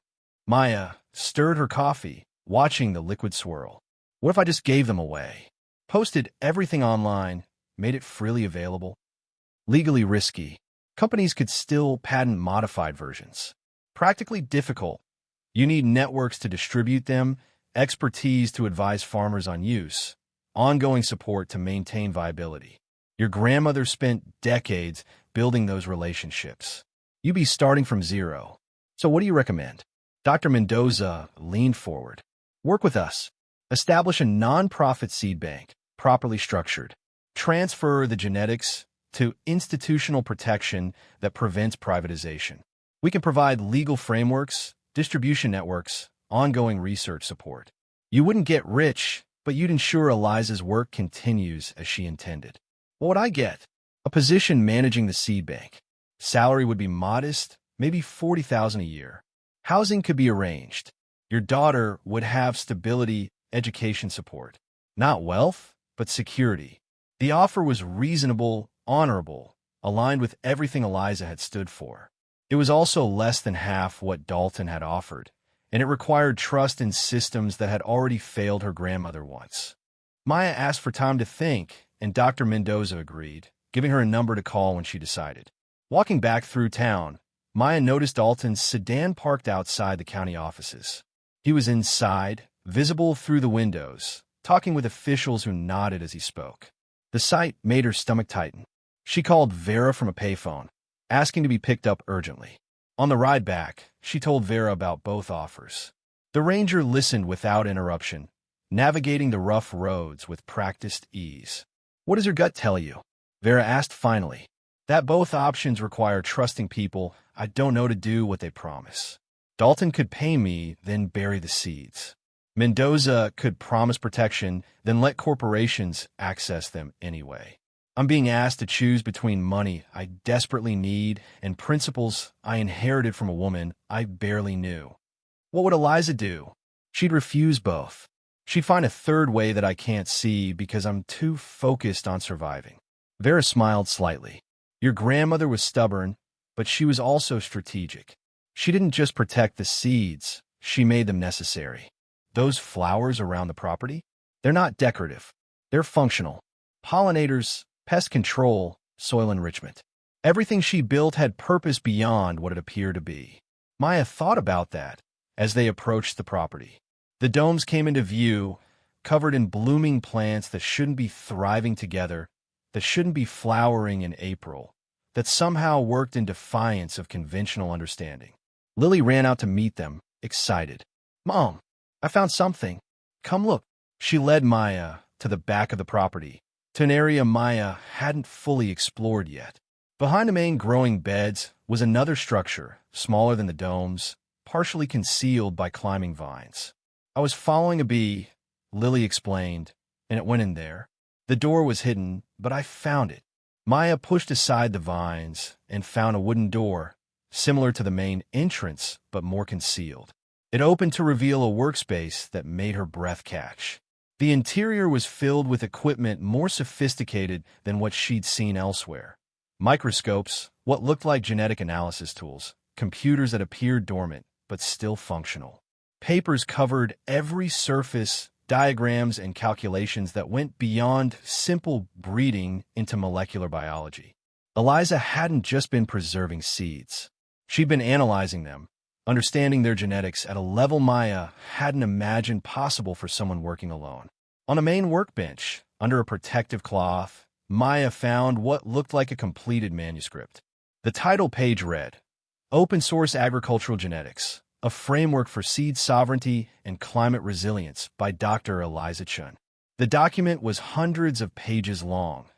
Maya stirred her coffee, watching the liquid swirl. What if I just gave them away? Posted everything online, made it freely available? Legally risky. Companies could still patent modified versions. Practically difficult. You need networks to distribute them, expertise to advise farmers on use, ongoing support to maintain viability. Your grandmother spent decades building those relationships. You'd be starting from zero. So what do you recommend? Dr. Mendoza leaned forward. Work with us. Establish a non-profit seed bank, properly structured. Transfer the genetics, to institutional protection that prevents privatization. We can provide legal frameworks, distribution networks, ongoing research support. You wouldn't get rich, but you'd ensure Eliza's work continues as she intended. What would I get? A position managing the seed bank. Salary would be modest, maybe $40,000 a year. Housing could be arranged. Your daughter would have stability, education support. Not wealth, but security. The offer was reasonable, honorable, aligned with everything Eliza had stood for. It was also less than half what Dalton had offered, and it required trust in systems that had already failed her grandmother once. Maya asked for time to think, and Dr. Mendoza agreed, giving her a number to call when she decided. Walking back through town, Maya noticed Dalton's sedan parked outside the county offices. He was inside, visible through the windows, talking with officials who nodded as he spoke. The sight made her stomach tighten. She called Vera from a payphone, asking to be picked up urgently. On the ride back, she told Vera about both offers. The ranger listened without interruption, navigating the rough roads with practiced ease. "What does your gut tell you?" Vera asked finally. "That both options require trusting people I don't know to do what they promise. Dalton could pay me, then bury the seeds. Mendoza could promise protection, then let corporations access them anyway. I'm being asked to choose between money I desperately need and principles I inherited from a woman I barely knew. What would Eliza do? She'd refuse both. She'd find a third way that I can't see because I'm too focused on surviving." Vera smiled slightly. "Your grandmother was stubborn, but she was also strategic. She didn't just protect the seeds, she made them necessary. Those flowers around the property? They're not decorative. They're functional. Pollinators, pest control, soil enrichment. Everything she built had purpose beyond what it appeared to be." Maya thought about that as they approached the property. The domes came into view, covered in blooming plants that shouldn't be thriving together, that shouldn't be flowering in April, that somehow worked in defiance of conventional understanding. Lily ran out to meet them, excited. "Mom, I found something. Come look." She led Maya to the back of the property, to an area Maya hadn't fully explored yet. Behind the main growing beds was another structure, smaller than the domes, partially concealed by climbing vines. "I was following a bee," Lily explained, "and it went in there. The door was hidden, but I found it." Maya pushed aside the vines and found a wooden door, similar to the main entrance, but more concealed. It opened to reveal a workspace that made her breath catch. The interior was filled with equipment more sophisticated than what she'd seen elsewhere. Microscopes, what looked like genetic analysis tools, computers that appeared dormant, but still functional. Papers covered every surface, diagrams and calculations that went beyond simple breeding into molecular biology. Eliza hadn't just been preserving seeds. She'd been analyzing them, understanding their genetics at a level Maya hadn't imagined possible for someone working alone. On a main workbench, under a protective cloth, Maya found what looked like a completed manuscript. The title page read, "Open Source Agricultural Genetics, a Framework for Seed Sovereignty and Climate Resilience" by Dr. Maya Chen. The document was hundreds of pages long,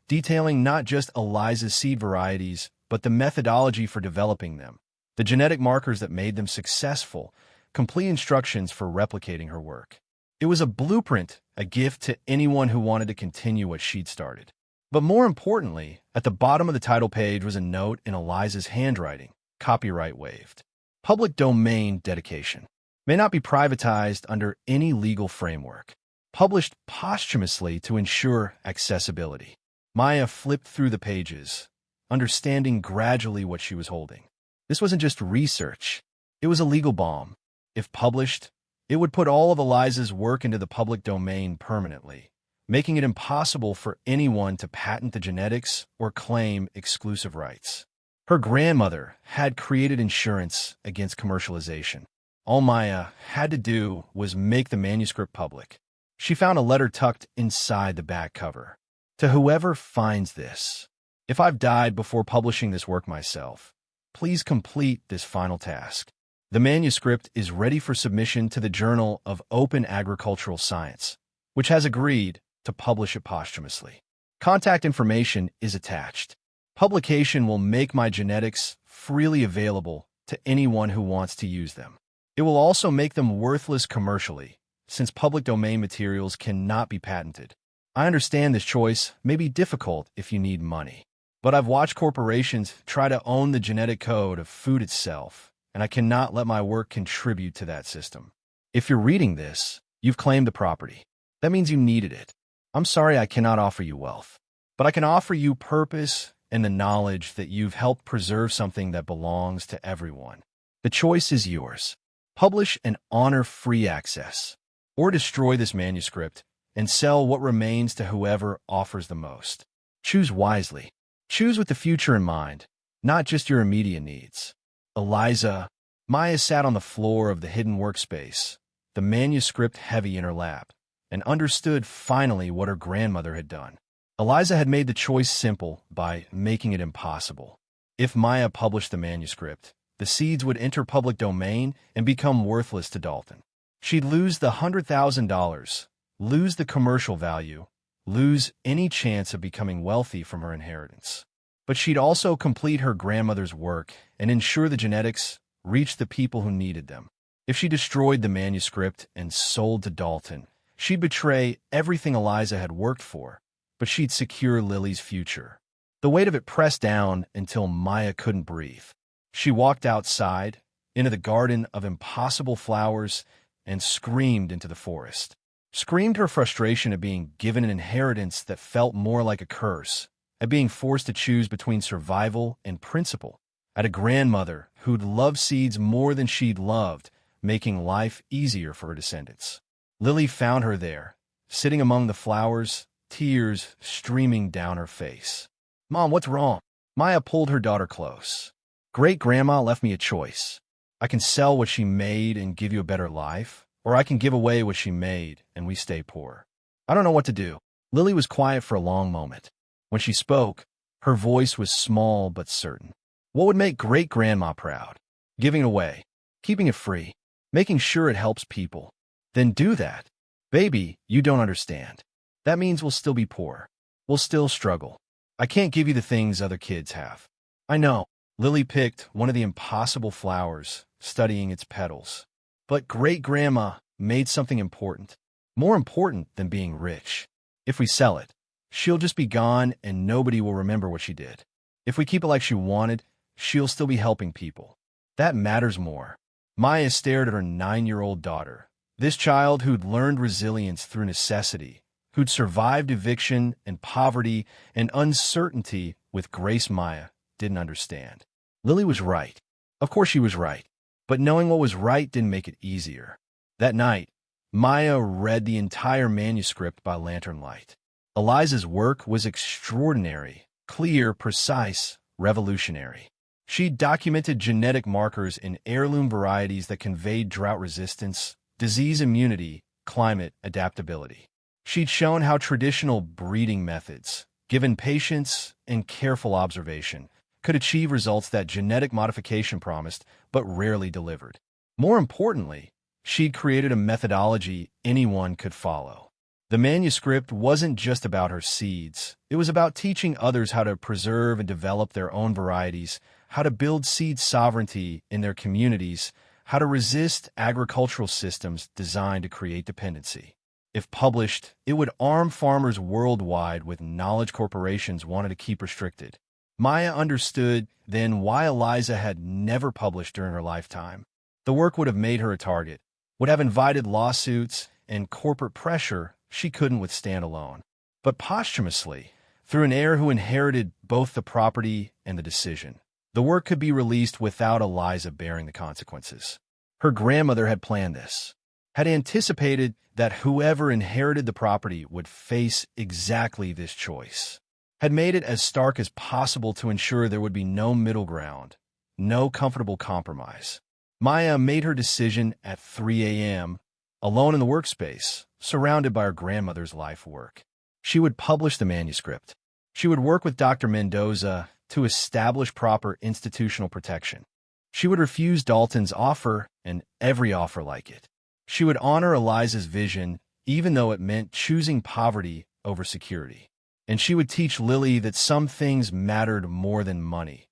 detailing not just Eliza's seed varieties, but the methodology for developing them, the genetic markers that made them successful, complete instructions for replicating her work. It was a blueprint, a gift to anyone who wanted to continue what she'd started. But more importantly, at the bottom of the title page was a note in Eliza's handwriting, copyright waived. Public domain dedication. May not be privatized under any legal framework. Published posthumously to ensure accessibility. Maya flipped through the pages, understanding gradually what she was holding. This wasn't just research. It was a legal bomb. If published, it would put all of Eliza's work into the public domain permanently, making it impossible for anyone to patent the genetics or claim exclusive rights. Her grandmother had created insurance against commercialization. All Maya had to do was make the manuscript public. She found a letter tucked inside the back cover. "To whoever finds this, if I've died before publishing this work myself, please complete this final task. The manuscript is ready for submission to the Journal of Open Agricultural Science, which has agreed to publish it posthumously." Contact information is attached. Publication will make my genetics freely available to anyone who wants to use them. It will also make them worthless commercially, since public domain materials cannot be patented. I understand this choice may be difficult if you need money, but I've watched corporations try to own the genetic code of food itself, and I cannot let my work contribute to that system. If you're reading this, you've claimed the property. That means you needed it. I'm sorry I cannot offer you wealth, but I can offer you purpose and the knowledge that you've helped preserve something that belongs to everyone. The choice is yours. Publish and honor free access, or destroy this manuscript and sell what remains to whoever offers the most. Choose wisely. Choose with the future in mind, not just your immediate needs. Eliza. Maya sat on the floor of the hidden workspace, the manuscript heavy in her lap, and understood finally what her grandmother had done. Eliza had made the choice simple by making it impossible. If Maya published the manuscript, the seeds would enter public domain and become worthless to Dalton. She'd lose the $100,000, lose the commercial value, lose any chance of becoming wealthy from her inheritance. But she'd also complete her grandmother's work and ensure the genetics reached the people who needed them. If she destroyed the manuscript and sold to Dalton, she'd betray everything Eliza had worked for, but she'd secure Lily's future. The weight of it pressed down until Maya couldn't breathe. She walked outside, into the garden of impossible flowers, and screamed into the forest. Screamed her frustration at being given an inheritance that felt more like a curse, at being forced to choose between survival and principle, at a grandmother who'd loved seeds more than she'd loved, making life easier for her descendants. Lily found her there, sitting among the flowers, tears streaming down her face. "Mom, what's wrong?" Maya pulled her daughter close. "Great-grandma left me a choice. I can sell what she made and give you a better life, or I can give away what she made and we stay poor. I don't know what to do." Lily was quiet for a long moment. When she spoke, her voice was small but certain. "What would make great-grandma proud? Giving it away, keeping it free, making sure it helps people. Then do that. Baby, you don't understand. That means we'll still be poor. We'll still struggle. I can't give you the things other kids have." "I know." Lily picked one of the impossible flowers, studying its petals. "But great-grandma made something important. More important than being rich. If we sell it, she'll just be gone and nobody will remember what she did. If we keep it like she wanted, she'll still be helping people. That matters more." Maya stared at her 9-year-old daughter, this child who'd learned resilience through necessity, who'd survived eviction and poverty and uncertainty with grace. Maya didn't understand. Lily was right. Of course she was right. But knowing what was right didn't make it easier. That night, Maya read the entire manuscript by lantern light. Eliza's work was extraordinary, clear, precise, revolutionary. She documented genetic markers in heirloom varieties that conveyed drought resistance, disease immunity, climate adaptability. She'd shown how traditional breeding methods, given patience and careful observation, could achieve results that genetic modification promised but rarely delivered. More importantly, she'd created a methodology anyone could follow. The manuscript wasn't just about her seeds. It was about teaching others how to preserve and develop their own varieties, how to build seed sovereignty in their communities, how to resist agricultural systems designed to create dependency. If published, it would arm farmers worldwide with knowledge corporations wanted to keep restricted. Maya understood then why Eliza had never published during her lifetime. The work would have made her a target, would have invited lawsuits and corporate pressure she couldn't withstand alone. But posthumously, through an heir who inherited both the property and the decision, the work could be released without Eliza bearing the consequences. Her grandmother had planned this, had anticipated that whoever inherited the property would face exactly this choice, had made it as stark as possible to ensure there would be no middle ground, no comfortable compromise. Maya made her decision at 3 a.m., alone in the workspace, surrounded by her grandmother's life work. She would publish the manuscript. She would work with Dr. Mendoza to establish proper institutional protection. She would refuse Dalton's offer and every offer like it. She would honor Eliza's vision, even though it meant choosing poverty over security. And she would teach Lily that some things mattered more than money,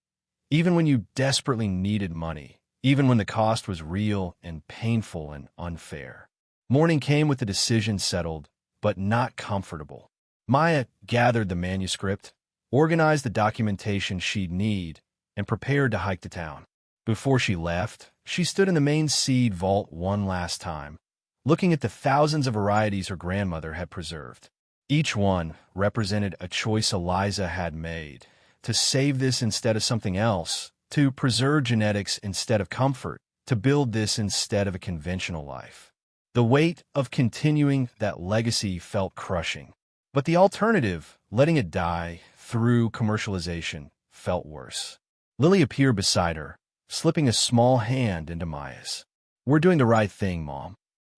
even when you desperately needed money, even when the cost was real and painful and unfair. Morning came with the decision settled, but not comfortable. Maya gathered the manuscript, organized the documentation she'd need, and prepared to hike to town. Before she left, she stood in the main seed vault one last time, looking at the thousands of varieties her grandmother had preserved. Each one represented a choice Eliza had made, to save this instead of something else, to preserve genetics instead of comfort, to build this instead of a conventional life. The weight of continuing that legacy felt crushing. But the alternative, letting it die through commercialization, felt worse. Lily appeared beside her, slipping a small hand into Maya's. "We're doing the right thing, Mom."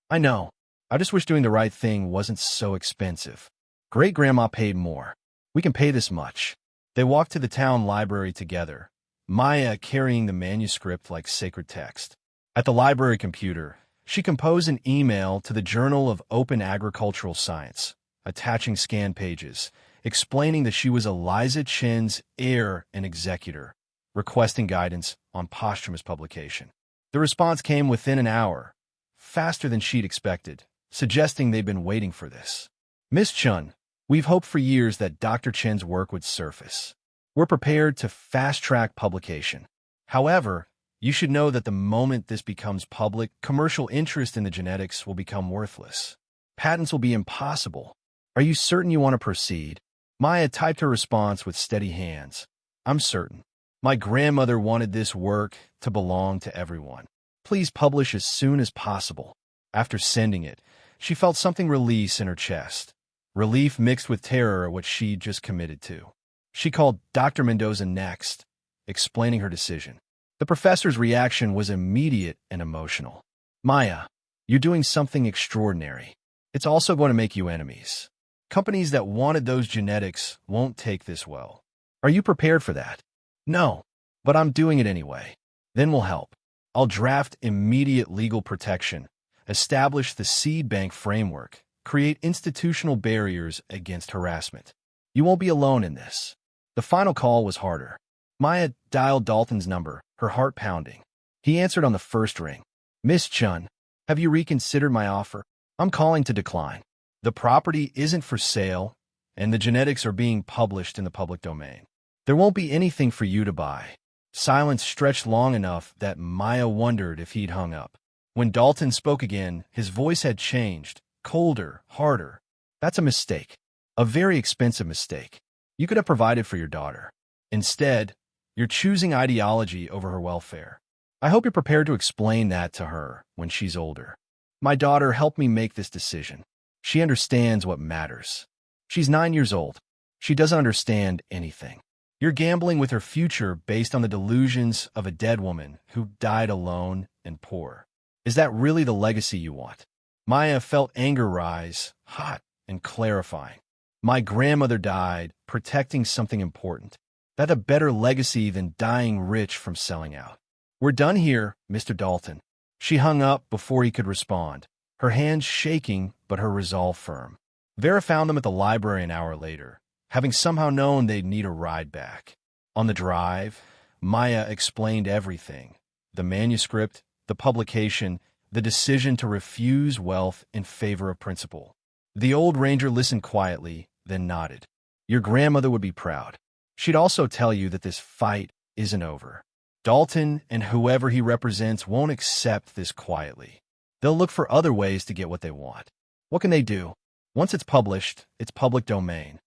"I know. I just wish doing the right thing wasn't so expensive. Great-grandma paid more. We can pay this much." They walked to the town library together, Maya carrying the manuscript like sacred text. At the library computer, she composed an email to the Journal of Open Agricultural Science, attaching scanned pages, explaining that she was Eliza Chen's heir and executor, requesting guidance on posthumous publication. The response came within an hour, faster than she'd expected, suggesting they'd been waiting for this. "Miss Chen, we've hoped for years that Dr. Chen's work would surface. We're prepared to fast-track publication. However, you should know that the moment this becomes public, commercial interest in the genetics will become worthless. Patents will be impossible. Are you certain you want to proceed?" Maya typed her response with steady hands. "I'm certain. My grandmother wanted this work to belong to everyone. Please publish as soon as possible." After sending it, she felt something release in her chest. Relief mixed with terror at what she'd just committed to. She called Dr. Mendoza next, explaining her decision. The professor's reaction was immediate and emotional. "Maya, you're doing something extraordinary. It's also going to make you enemies. Companies that wanted those genetics won't take this well. Are you prepared for that?" "No, but I'm doing it anyway." "Then we'll help. I'll draft immediate legal protection, establish the seed bank framework, create institutional barriers against harassment. You won't be alone in this." The final call was harder. Maya dialed Dalton's number, her heart pounding. He answered on the first ring. "Miss Chun, have you reconsidered my offer? I'm calling to decline. The property isn't for sale, and the genetics are being published in the public domain. There won't be anything for you to buy." Silence stretched long enough that Maya wondered if he'd hung up. When Dalton spoke again, his voice had changed, colder, harder. "That's a mistake. A very expensive mistake. You could have provided for your daughter. Instead, you're choosing ideology over her welfare. I hope you're prepared to explain that to her when she's older. My daughter helped me make this decision. She understands what matters. She's 9 years old. She doesn't understand anything. You're gambling with her future based on the delusions of a dead woman who died alone and poor. Is that really the legacy you want?" Maya felt anger rise, hot and clarifying. "My grandmother died protecting something important. That's a better legacy than dying rich from selling out. We're done here, Mr. Dalton." She hung up before he could respond, her hands shaking but her resolve firm. Vera found them at the library an hour later, having somehow known they'd need a ride back. On the drive, Maya explained everything: the manuscript, the publication, the decision to refuse wealth in favor of principle. The old ranger listened quietly, then nodded. "Your grandmother would be proud. She'd also tell you that this fight isn't over. Dalton and whoever he represents won't accept this quietly. They'll look for other ways to get what they want. What can they do? Once it's published, it's public domain.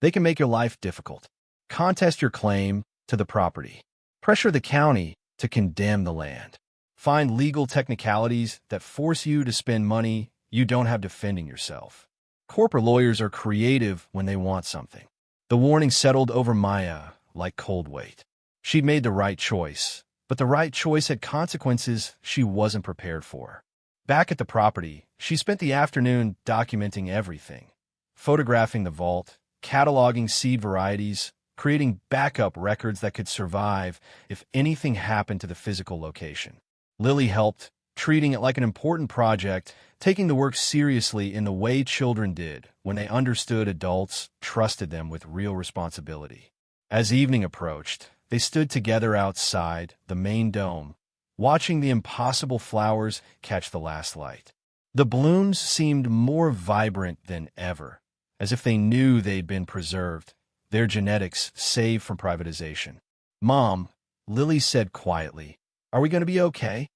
They can make your life difficult. Contest your claim to the property. Pressure the county to condemn the land. Find legal technicalities that force you to spend money you don't have defending yourself. Corporate lawyers are creative when they want something." The warning settled over Maya like cold weight. She'd made the right choice, but the right choice had consequences she wasn't prepared for. Back at the property, she spent the afternoon documenting everything, photographing the vault, cataloging seed varieties, creating backup records that could survive if anything happened to the physical location. Lily helped, treating it like an important project, taking the work seriously in the way children did when they understood adults trusted them with real responsibility. As evening approached, they stood together outside the main dome, watching the impossible flowers catch the last light. The balloons seemed more vibrant than ever, as if they knew they'd been preserved, their genetics saved from privatization. "Mom," Lily said quietly, "are we going to be okay?"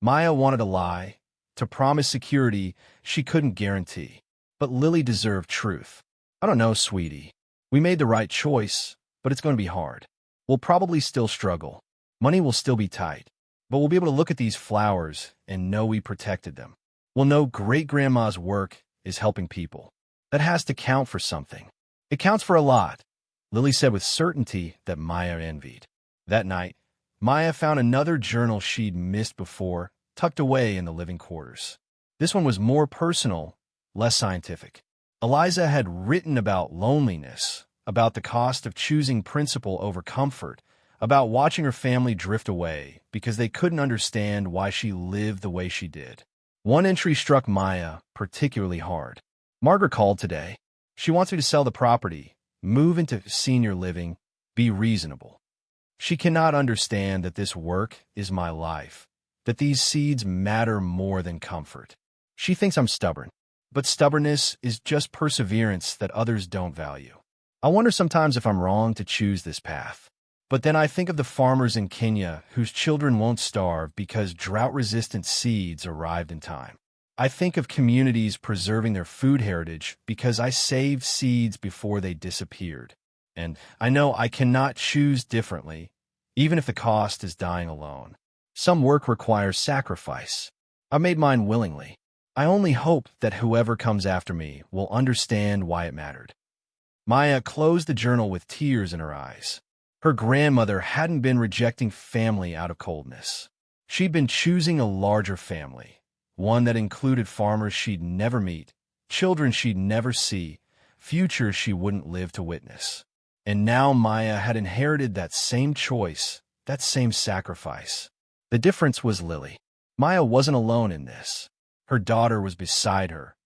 Maya wanted to lie, to promise security she couldn't guarantee. But Lily deserved truth. "I don't know, sweetie. We made the right choice, but it's going to be hard. We'll probably still struggle. Money will still be tight. But we'll be able to look at these flowers and know we protected them. We'll know great-grandma's work is helping people. That has to count for something." "It counts for a lot," Lily said with certainty that Maya envied. That night, Maya found another journal she'd missed before, tucked away in the living quarters. This one was more personal, less scientific. Eliza had written about loneliness, about the cost of choosing principle over comfort, about watching her family drift away because they couldn't understand why she lived the way she did. One entry struck Maya particularly hard. "Margaret called today. She wants me to sell the property, move into senior living, be reasonable. She cannot understand that this work is my life, that these seeds matter more than comfort. She thinks I'm stubborn, but stubbornness is just perseverance that others don't value. I wonder sometimes if I'm wrong to choose this path. But then I think of the farmers in Kenya whose children won't starve because drought-resistant seeds arrived in time. I think of communities preserving their food heritage because I saved seeds before they disappeared. And I know I cannot choose differently, even if the cost is dying alone. Some work requires sacrifice. I made mine willingly. I only hope that whoever comes after me will understand why it mattered." Maya closed the journal with tears in her eyes. Her grandmother hadn't been rejecting family out of coldness. She'd been choosing a larger family, one that included farmers she'd never meet, children she'd never see, futures she wouldn't live to witness. And now Maya had inherited that same choice, that same sacrifice. The difference was Lily. Maya wasn't alone in this. Her daughter was beside her,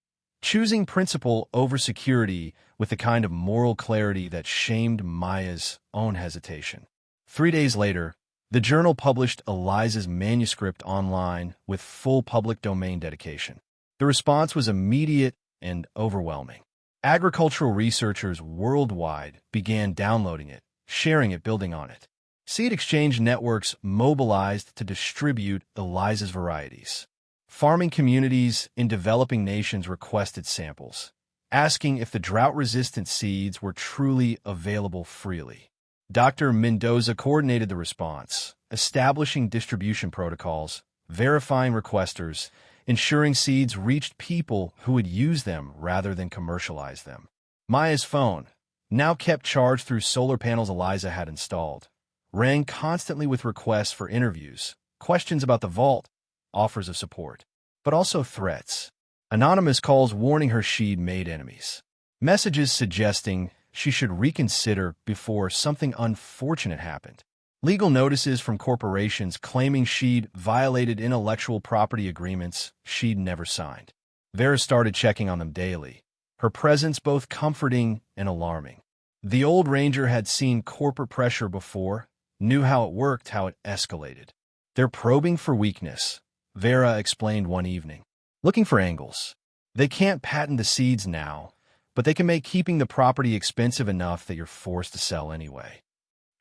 choosing principle over security with the kind of moral clarity that shamed Maya's own hesitation. 3 days later, the journal published Eliza's manuscript online with full public domain dedication. The response was immediate and overwhelming. Agricultural researchers worldwide began downloading it, sharing it, building on it. Seed exchange networks mobilized to distribute Eliza's varieties. Farming communities in developing nations requested samples, asking if the drought-resistant seeds were truly available freely. Dr. Mendoza coordinated the response, establishing distribution protocols, verifying requesters, ensuring seeds reached people who would use them rather than commercialize them. Maya's phone, now kept charged through solar panels Eliza had installed, rang constantly with requests for interviews, questions about the vault, offers of support, but also threats. Anonymous calls warning her she'd made enemies. Messages suggesting she should reconsider before something unfortunate happened. Legal notices from corporations claiming she'd violated intellectual property agreements she'd never signed. Vera started checking on them daily, her presence both comforting and alarming. The old ranger had seen corporate pressure before, knew how it worked, how it escalated. "They're probing for weakness," Vera explained one evening. "Looking for angles. They can't patent the seeds now, but they can make keeping the property expensive enough that you're forced to sell anyway."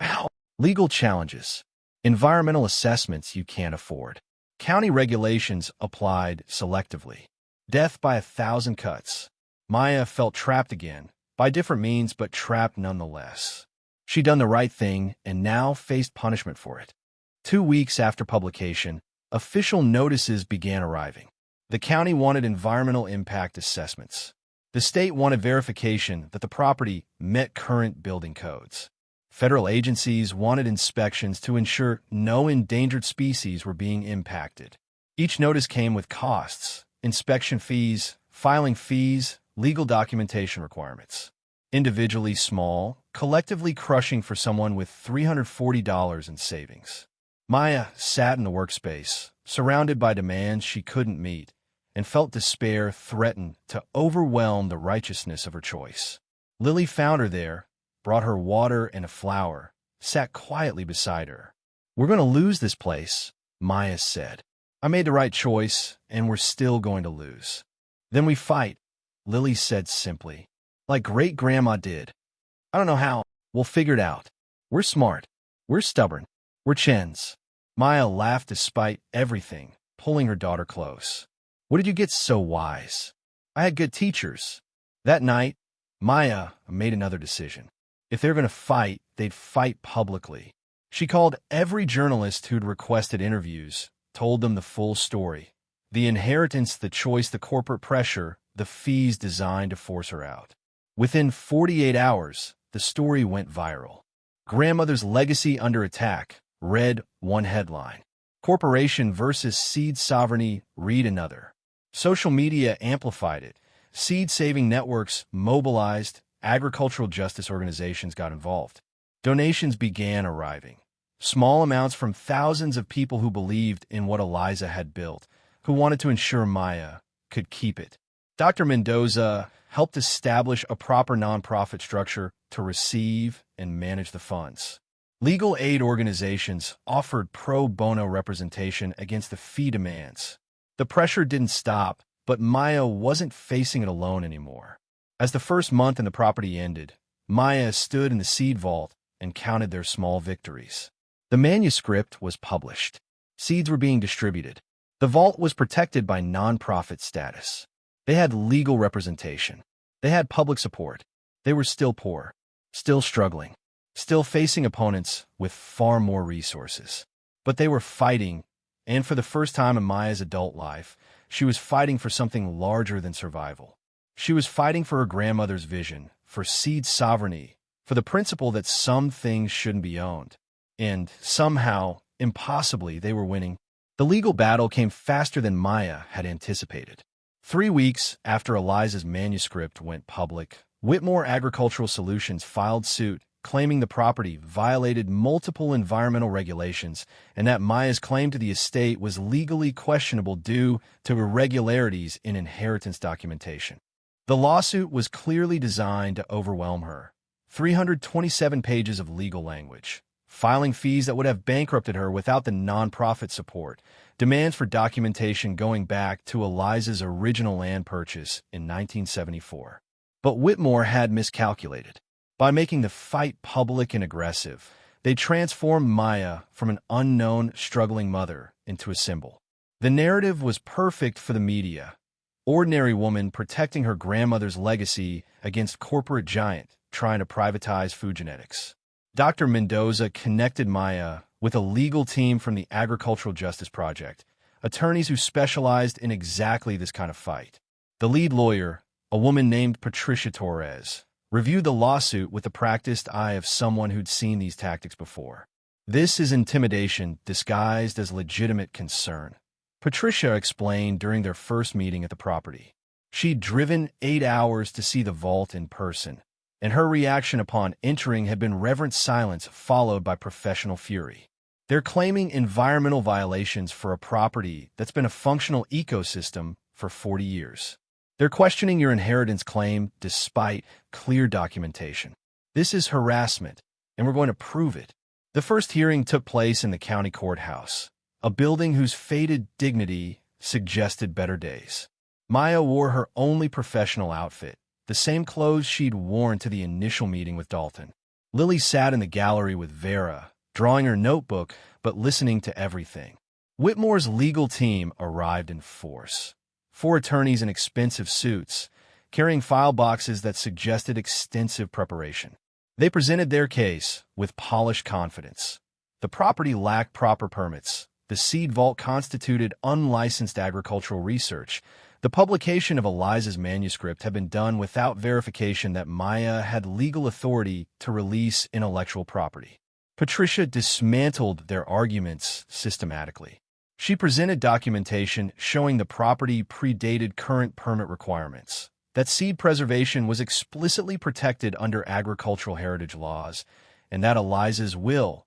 Ow. Legal challenges. Environmental assessments you can't afford. County regulations applied selectively. Death by 1,000 cuts. Maya felt trapped again, by different means but trapped nonetheless. She'd done the right thing and now faced punishment for it. 2 weeks after publication, official notices began arriving. The county wanted environmental impact assessments. The state wanted verification that the property met current building codes. Federal agencies wanted inspections to ensure no endangered species were being impacted. Each notice came with costs, inspection fees, filing fees, legal documentation requirements. Individually small, collectively crushing for someone with $340 in savings. Maya sat in the workspace, surrounded by demands she couldn't meet, and felt despair threaten to overwhelm the righteousness of her choice. Lily found her there, brought her water and a flower, sat quietly beside her. "We're going to lose this place," Maya said. "I made the right choice, and we're still going to lose." "Then we fight," Lily said simply. "Like great-grandma did. I don't know how. We'll figure it out. We're smart. We're stubborn. We're Chens." Maya laughed despite everything, pulling her daughter close. "What did you get so wise?" "I had good teachers." That night, Maya made another decision. If they were going to fight, they'd fight publicly. She called every journalist who'd requested interviews, told them the full story. The inheritance, the choice, the corporate pressure, the fees designed to force her out. Within 48 hours, the story went viral. "Grandmother's Legacy Under Attack," read one headline. "Corporation versus Seed Sovereignty," read another. Social media amplified it. Seed-saving networks mobilized. Agricultural justice organizations got involved. Donations began arriving. Small amounts from thousands of people who believed in what Eliza had built, who wanted to ensure Maya could keep it. Dr. Mendoza helped establish a proper nonprofit structure to receive and manage the funds. Legal aid organizations offered pro bono representation against the fee demands. The pressure didn't stop, but Maya wasn't facing it alone anymore. As the first month in the property ended, Maya stood in the seed vault and counted their small victories. The manuscript was published. Seeds were being distributed. The vault was protected by nonprofit status. They had legal representation. They had public support. They were still poor, still struggling, still facing opponents with far more resources. But they were fighting, and for the first time in Maya's adult life, she was fighting for something larger than survival. She was fighting for her grandmother's vision, for seed sovereignty, for the principle that some things shouldn't be owned. And somehow, impossibly, they were winning. The legal battle came faster than Maya had anticipated. 3 weeks after Eliza's manuscript went public, Whitmore Agricultural Solutions filed suit, claiming the property violated multiple environmental regulations and that Maya's claim to the estate was legally questionable due to irregularities in inheritance documentation. The lawsuit was clearly designed to overwhelm her. 327 pages of legal language, filing fees that would have bankrupted her without the nonprofit support, demands for documentation going back to Eliza's original land purchase in 1974. But Whitmore had miscalculated. By making the fight public and aggressive, they transformed Maya from an unknown, struggling mother into a symbol. The narrative was perfect for the media. Ordinary woman protecting her grandmother's legacy against corporate giant trying to privatize food genetics. Dr. Mendoza connected Maya with a legal team from the Agricultural Justice Project, attorneys who specialized in exactly this kind of fight. The lead lawyer, a woman named Patricia Torres, reviewed the lawsuit with the practiced eye of someone who'd seen these tactics before. "This is intimidation disguised as legitimate concern," Patricia explained during their first meeting at the property. She'd driven 8 hours to see the vault in person, and her reaction upon entering had been reverent silence followed by professional fury. "They're claiming environmental violations for a property that's been a functional ecosystem for 40 years. They're questioning your inheritance claim despite clear documentation. This is harassment, and we're going to prove it." The first hearing took place in the county courthouse, a building whose faded dignity suggested better days. Maya wore her only professional outfit, the same clothes she'd worn to the initial meeting with Dalton. Lily sat in the gallery with Vera, drawing her notebook but listening to everything. Whitmore's legal team arrived in force. 4 attorneys in expensive suits, carrying file boxes that suggested extensive preparation. They presented their case with polished confidence. The property lacked proper permits. The seed vault constituted unlicensed agricultural research. The publication of Eliza's manuscript had been done without verification that Maya had legal authority to release intellectual property. Patricia dismantled their arguments systematically. She presented documentation showing the property predated current permit requirements, that seed preservation was explicitly protected under agricultural heritage laws, and that Eliza's will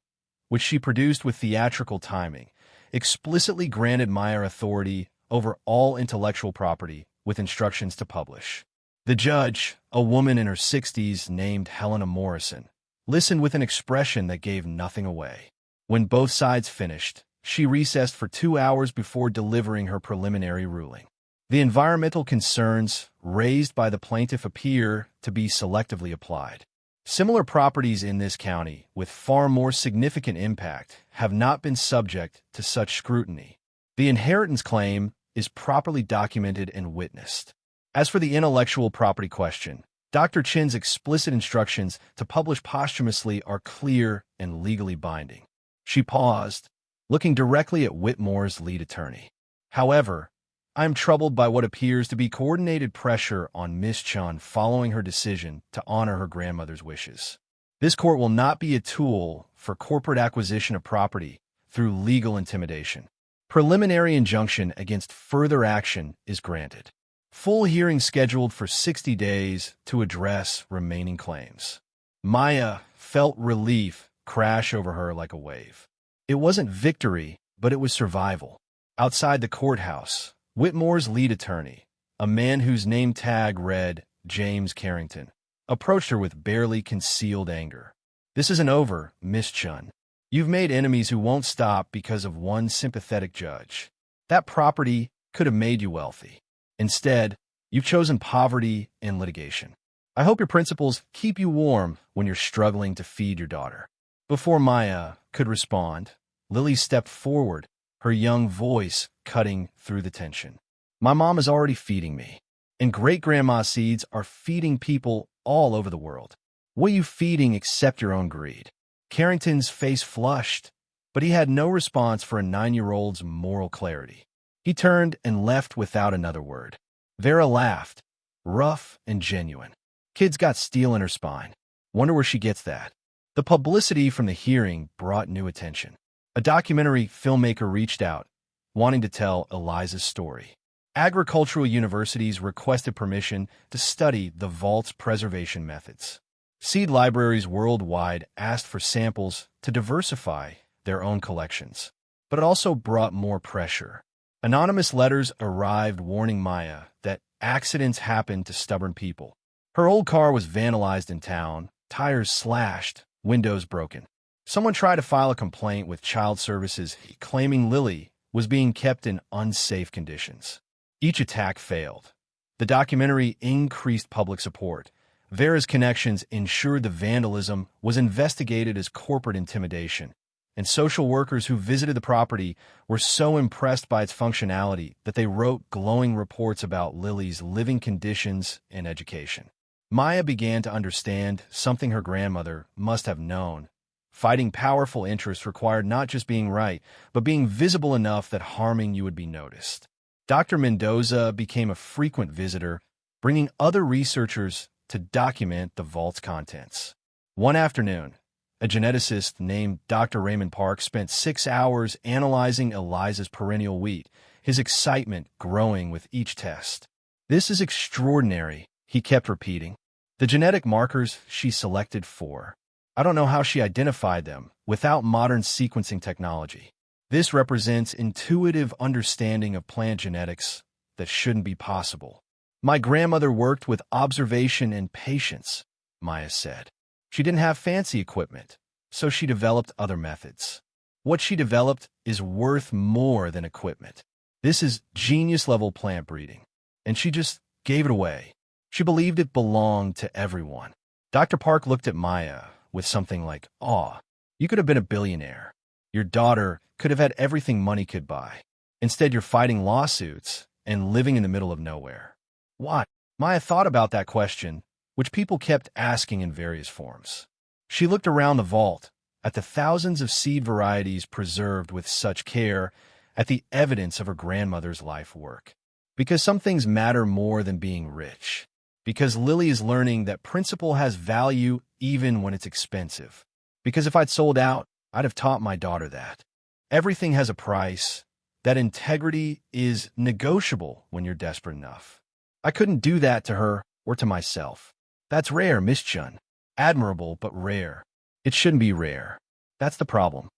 which she produced with theatrical timing, explicitly granted Maya authority over all intellectual property with instructions to publish. The judge, a woman in her 60s named Helena Morrison, listened with an expression that gave nothing away. When both sides finished, she recessed for 2 hours before delivering her preliminary ruling. The environmental concerns raised by the plaintiff appear to be selectively applied. Similar properties in this county, with far more significant impact, have not been subject to such scrutiny. The inheritance claim is properly documented and witnessed. As for the intellectual property question, Dr. Chen's explicit instructions to publish posthumously are clear and legally binding. She paused, looking directly at Whitmore's lead attorney. However, I am troubled by what appears to be coordinated pressure on Ms. Chen following her decision to honor her grandmother's wishes. This court will not be a tool for corporate acquisition of property through legal intimidation. Preliminary injunction against further action is granted. Full hearing scheduled for 60 days to address remaining claims. Maya felt relief crash over her like a wave. It wasn't victory, but it was survival. Outside the courthouse, Whitmore's lead attorney, a man whose name tag read James Carrington, approached her with barely concealed anger. "This isn't over, Miss Chen. You've made enemies who won't stop because of one sympathetic judge. That property could have made you wealthy. Instead, you've chosen poverty and litigation. I hope your principles keep you warm when you're struggling to feed your daughter." Before Maya could respond, Lily stepped forward, her young voice cutting through the tension. "My mom is already feeding me, and great-grandma seeds are feeding people all over the world. What are you feeding except your own greed?" Carrington's face flushed, but he had no response for a 9-year-old's moral clarity. He turned and left without another word. Vera laughed, rough and genuine. "Kid's got steel in her spine. Wonder where she gets that." The publicity from the hearing brought new attention. A documentary filmmaker reached out, wanting to tell Eliza's story. Agricultural universities requested permission to study the vault's preservation methods. Seed libraries worldwide asked for samples to diversify their own collections. But it also brought more pressure. Anonymous letters arrived warning Maya that accidents happen to stubborn people. Her old car was vandalized in town, tires slashed, windows broken. Someone tried to file a complaint with Child Services claiming Lily was being kept in unsafe conditions. Each attack failed. The documentary increased public support. Vera's connections ensured the vandalism was investigated as corporate intimidation, and social workers who visited the property were so impressed by its functionality that they wrote glowing reports about Lily's living conditions and education. Maya began to understand something her grandmother must have known. Fighting powerful interests required not just being right, but being visible enough that harming you would be noticed. Dr. Mendoza became a frequent visitor, bringing other researchers to document the vault's contents. One afternoon, a geneticist named Dr. Raymond Park spent 6 hours analyzing Eliza's perennial wheat, his excitement growing with each test. "This is extraordinary," he kept repeating. "The genetic markers she selected for. I don't know how she identified them without modern sequencing technology. This represents intuitive understanding of plant genetics that shouldn't be possible." "My grandmother worked with observation and patience," Maya said. "She didn't have fancy equipment, so she developed other methods. What she developed is worth more than equipment. This is genius-level plant breeding, and she just gave it away. She believed it belonged to everyone." Dr. Park looked at Maya with something like awe. "You could have been a billionaire. Your daughter could have had everything money could buy. Instead, you're fighting lawsuits and living in the middle of nowhere. Why?" Maya thought about that question, which people kept asking in various forms. She looked around the vault, at the thousands of seed varieties preserved with such care, at the evidence of her grandmother's life work. Because some things matter more than being rich. Because Lily is learning that principle has value even when it's expensive. Because if I'd sold out, I'd have taught my daughter that. Everything has a price. That integrity is negotiable when you're desperate enough. I couldn't do that to her or to myself. That's rare, Miss Chen. Admirable, but rare. It shouldn't be rare. That's the problem.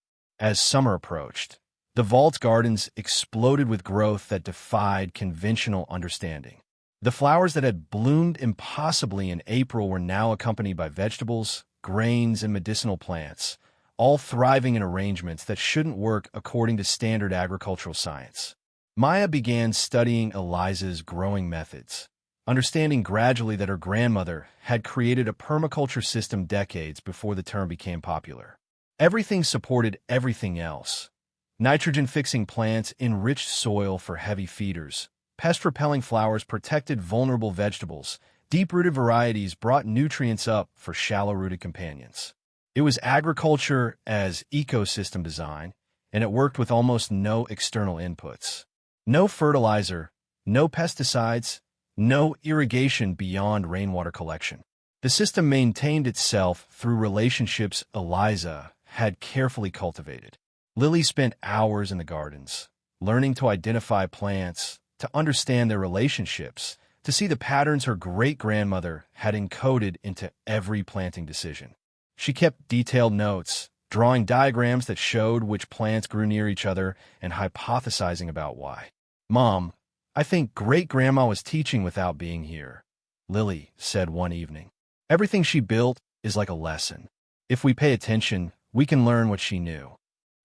As summer approached, the vault's gardens exploded with growth that defied conventional understanding. The flowers that had bloomed impossibly in April were now accompanied by vegetables, grains, and medicinal plants, all thriving in arrangements that shouldn't work according to standard agricultural science. Maya began studying Eliza's growing methods, understanding gradually that her grandmother had created a permaculture system decades before the term became popular. Everything supported everything else. Nitrogen-fixing plants enriched soil for heavy feeders. Pest-repelling flowers protected vulnerable vegetables. Deep-rooted varieties brought nutrients up for shallow-rooted companions. It was agriculture as ecosystem design, and it worked with almost no external inputs. No fertilizer, no pesticides, no irrigation beyond rainwater collection. The system maintained itself through relationships Eliza had carefully cultivated. Lily spent hours in the gardens, learning to identify plants, to understand their relationships, to see the patterns her great-grandmother had encoded into every planting decision. She kept detailed notes, drawing diagrams that showed which plants grew near each other and hypothesizing about why. "Mom, I think great-grandma was teaching without being here," Lily said one evening. "Everything she built is like a lesson. If we pay attention, we can learn what she knew."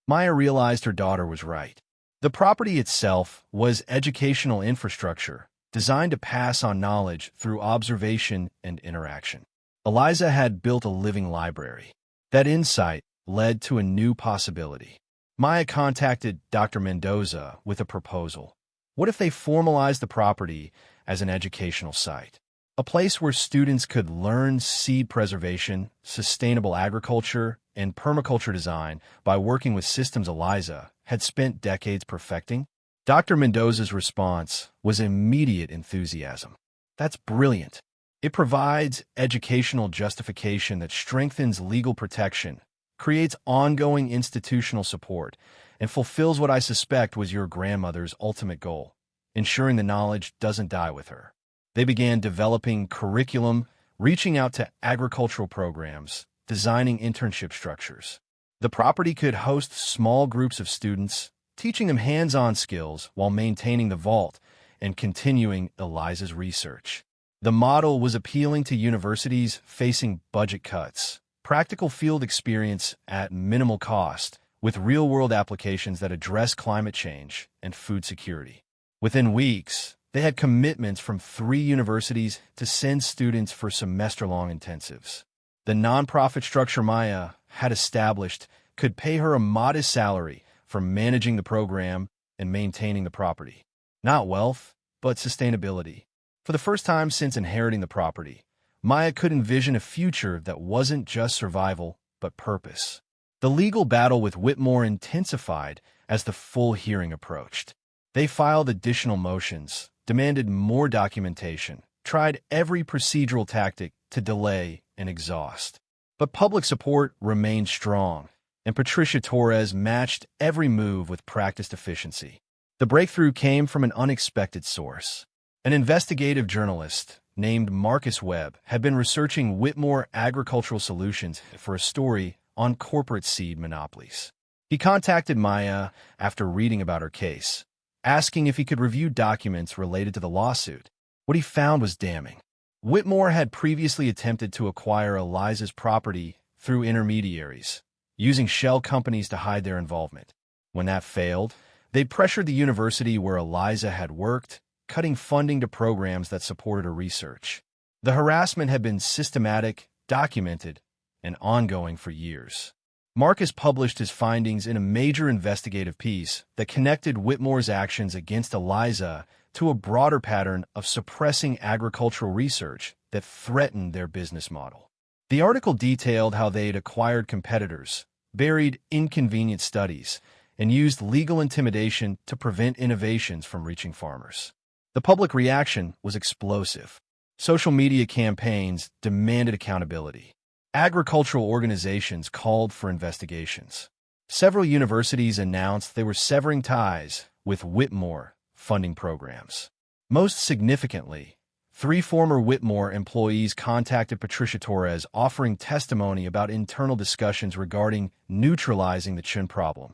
Maya realized her daughter was right. The property itself was educational infrastructure, designed to pass on knowledge through observation and interaction. Eliza had built a living library. That insight led to a new possibility. Maya contacted Dr. Mendoza with a proposal. What if they formalized the property as an educational site? A place where students could learn seed preservation, sustainable agriculture, and permaculture design by working with systems Eliza had spent decades perfecting? Dr. Mendoza's response was immediate enthusiasm. "That's brilliant. It provides educational justification that strengthens legal protection, creates ongoing institutional support, and fulfills what I suspect was your grandmother's ultimate goal, ensuring the knowledge doesn't die with her." They began developing curriculum, reaching out to agricultural programs, designing internship structures. The property could host small groups of students, teaching them hands-on skills while maintaining the vault and continuing Eliza's research. The model was appealing to universities facing budget cuts, practical field experience at minimal cost, with real-world applications that address climate change and food security. Within weeks, they had commitments from 3 universities to send students for semester-long intensives. The nonprofit structure Maya had established could pay her a modest salary for managing the program and maintaining the property. Not wealth, but sustainability. For the first time since inheriting the property, Maya could envision a future that wasn't just survival, but purpose. The legal battle with Whitmore intensified as the full hearing approached. They filed additional motions, demanded more documentation, tried every procedural tactic to delay and exhaust. But public support remained strong, and Patricia Torres matched every move with practiced efficiency. The breakthrough came from an unexpected source. An investigative journalist named Marcus Webb had been researching Whitmore agricultural solutions for a story on corporate seed monopolies. He contacted Maya after reading about her case, asking if he could review documents related to the lawsuit. What he found was damning. Whitmore had previously attempted to acquire Eliza's property through intermediaries, using shell companies to hide their involvement. When that failed, they pressured the university where Eliza had worked, cutting funding to programs that supported her research. The harassment had been systematic, documented, and ongoing for years. Marcus published his findings in a major investigative piece that connected Whitmore's actions against Eliza to a broader pattern of suppressing agricultural research that threatened their business model. The article detailed how they'd acquired competitors, buried inconvenient studies, and used legal intimidation to prevent innovations from reaching farmers. The public reaction was explosive. Social media campaigns demanded accountability. Agricultural organizations called for investigations. Several universities announced they were severing ties with Whitmore funding programs. Most significantly, 3 former Whitmore employees contacted Patricia Torres offering testimony about internal discussions regarding neutralizing the Chen problem.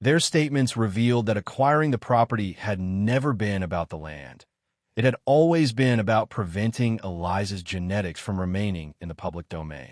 Their statements revealed that acquiring the property had never been about the land. It had always been about preventing Eliza's genetics from remaining in the public domain.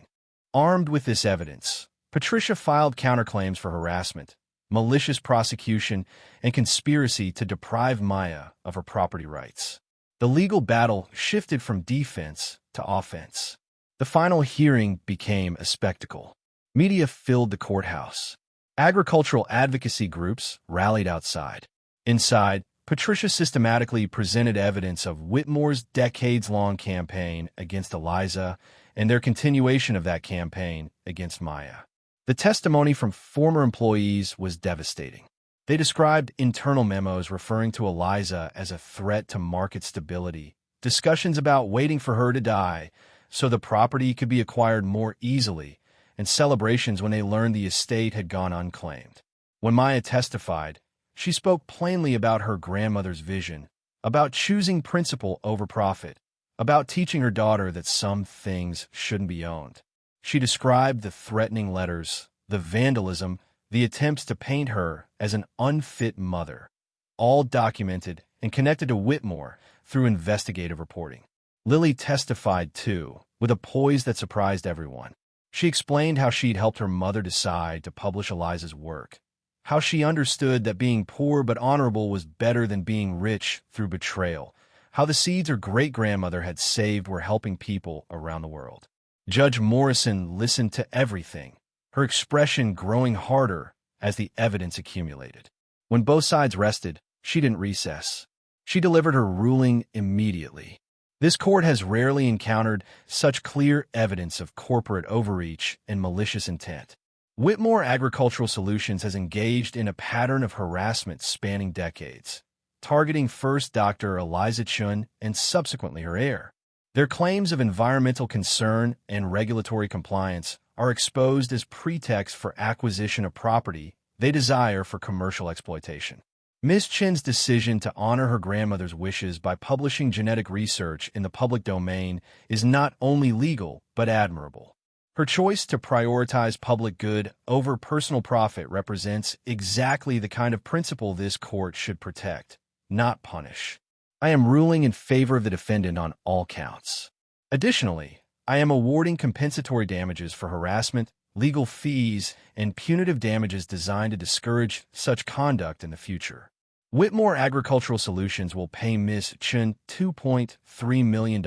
Armed with this evidence, Patricia filed counterclaims for harassment, malicious prosecution, and conspiracy to deprive Maya of her property rights. The legal battle shifted from defense to offense. The final hearing became a spectacle. Media filled the courthouse. Agricultural advocacy groups rallied outside. Inside, Patricia systematically presented evidence of Whitmore's decades-long campaign against Eliza and their continuation of that campaign against Maya. The testimony from former employees was devastating. They described internal memos referring to Eliza as a threat to market stability, discussions about waiting for her to die so the property could be acquired more easily, and celebrations when they learned the estate had gone unclaimed. When Maya testified, she spoke plainly about her grandmother's vision, about choosing principle over profit, about teaching her daughter that some things shouldn't be owned. She described the threatening letters, the vandalism, the attempts to paint her as an unfit mother, all documented and connected to Whitmore through investigative reporting. Lily testified, too, with a poise that surprised everyone. She explained how she'd helped her mother decide to publish Eliza's work, how she understood that being poor but honorable was better than being rich through betrayal, how the seeds her great-grandmother had saved were helping people around the world. Judge Morrison listened to everything, her expression growing harder as the evidence accumulated. When both sides rested, she didn't recess. She delivered her ruling immediately. This court has rarely encountered such clear evidence of corporate overreach and malicious intent. Whitmore Agricultural Solutions has engaged in a pattern of harassment spanning decades, targeting first Dr. Eliza Chen and subsequently her heir. Their claims of environmental concern and regulatory compliance are exposed as pretext for acquisition of property they desire for commercial exploitation. Ms. Chen's decision to honor her grandmother's wishes by publishing genetic research in the public domain is not only legal but admirable. Her choice to prioritize public good over personal profit represents exactly the kind of principle this court should protect, not punish. I am ruling in favor of the defendant on all counts. Additionally, I am awarding compensatory damages for harassment, legal fees, and punitive damages designed to discourage such conduct in the future. Whitmore Agricultural Solutions will pay Ms. Chen $2.3 million,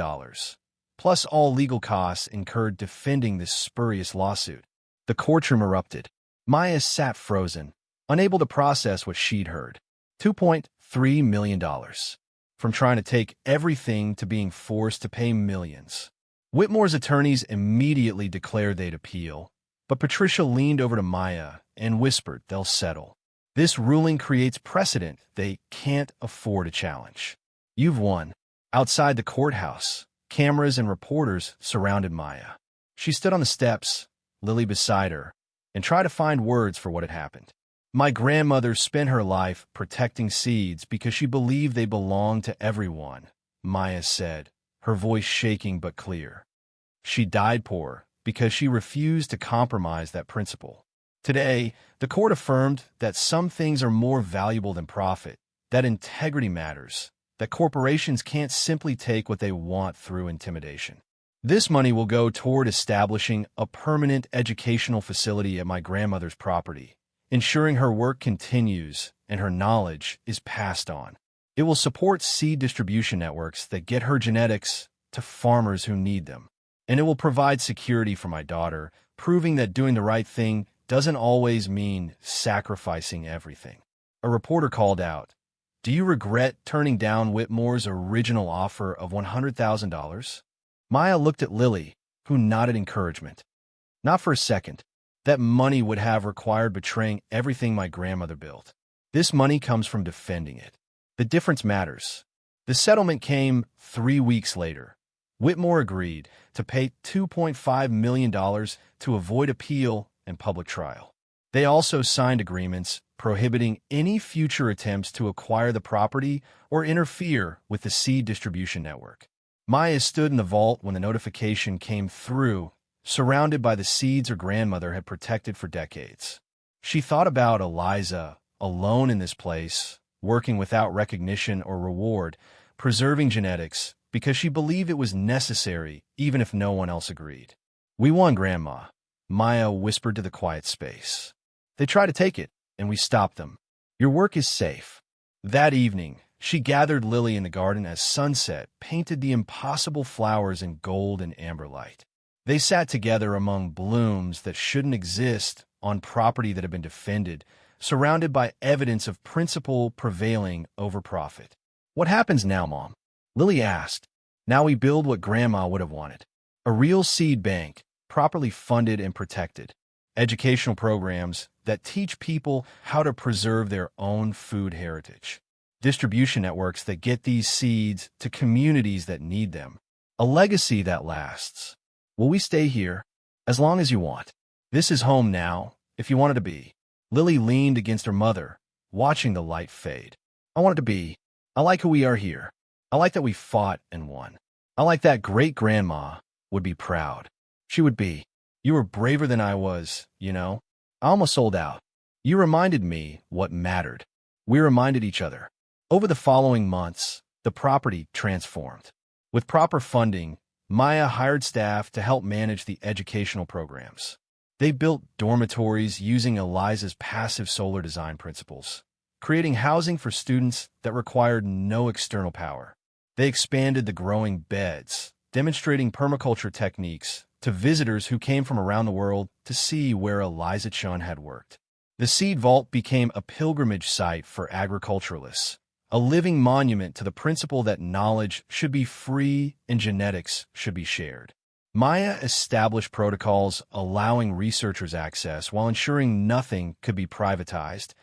plus all legal costs incurred defending this spurious lawsuit. The courtroom erupted. Maya sat frozen, unable to process what she'd heard. $2.3 million. From trying to take everything to being forced to pay millions. Whitmore's attorneys immediately declared they'd appeal, but Patricia leaned over to Maya and whispered they'll settle. This ruling creates precedent they can't afford to challenge. You've won. Outside the courthouse, cameras and reporters surrounded Maya. She stood on the steps, Lily beside her, and tried to find words for what had happened. My grandmother spent her life protecting seeds because she believed they belonged to everyone, Maya said, her voice shaking but clear. She died poor because she refused to compromise that principle. Today, the court affirmed that some things are more valuable than profit, that integrity matters, that corporations can't simply take what they want through intimidation. This money will go toward establishing a permanent educational facility at my grandmother's property, ensuring her work continues and her knowledge is passed on. It will support seed distribution networks that get her genetics to farmers who need them. And it will provide security for my daughter, proving that doing the right thing doesn't always mean sacrificing everything. A reporter called out, "Do you regret turning down Whitmore's original offer of $100,000? Maya looked at Lily, who nodded encouragement. Not for a second. That money would have required betraying everything my grandmother built. This money comes from defending it. The difference matters. The settlement came 3 weeks later. Whitmore agreed to pay $2.5 million to avoid appeal and public trial. They also signed agreements prohibiting any future attempts to acquire the property or interfere with the seed distribution network. Maya stood in the vault when the notification came through, surrounded by the seeds her grandmother had protected for decades. She thought about Eliza, alone in this place, working without recognition or reward, preserving genetics, because she believed it was necessary, even if no one else agreed. "We won, Grandma," Maya whispered to the quiet space. "They tried to take it, and we stopped them. Your work is safe." That evening, she gathered Lily in the garden as sunset painted the impossible flowers in gold and amber light. They sat together among blooms that shouldn't exist on property that had been defended, surrounded by evidence of principle prevailing over profit. "What happens now, Mom?" Lily asked. "Now we build what Grandma would have wanted. A real seed bank, properly funded and protected. Educational programs that teach people how to preserve their own food heritage. Distribution networks that get these seeds to communities that need them. A legacy that lasts. Will we stay here? As long as you want. This is home now, if you want it to be." Lily leaned against her mother, watching the light fade. "I want it to be. I like who we are here. I like that we fought and won. I like that great-grandma would be proud. She would be. You were braver than I was, you know. I almost sold out. You reminded me what mattered. We reminded each other." Over the following months, the property transformed. With proper funding, Maya hired staff to help manage the educational programs. They built dormitories using Eliza's passive solar design principles, creating housing for students that required no external power. They expanded the growing beds, demonstrating permaculture techniques to visitors who came from around the world to see where Maya Chen had worked. The seed vault became a pilgrimage site for agriculturalists, a living monument to the principle that knowledge should be free and genetics should be shared. Maya established protocols allowing researchers access while ensuring nothing could be privatized.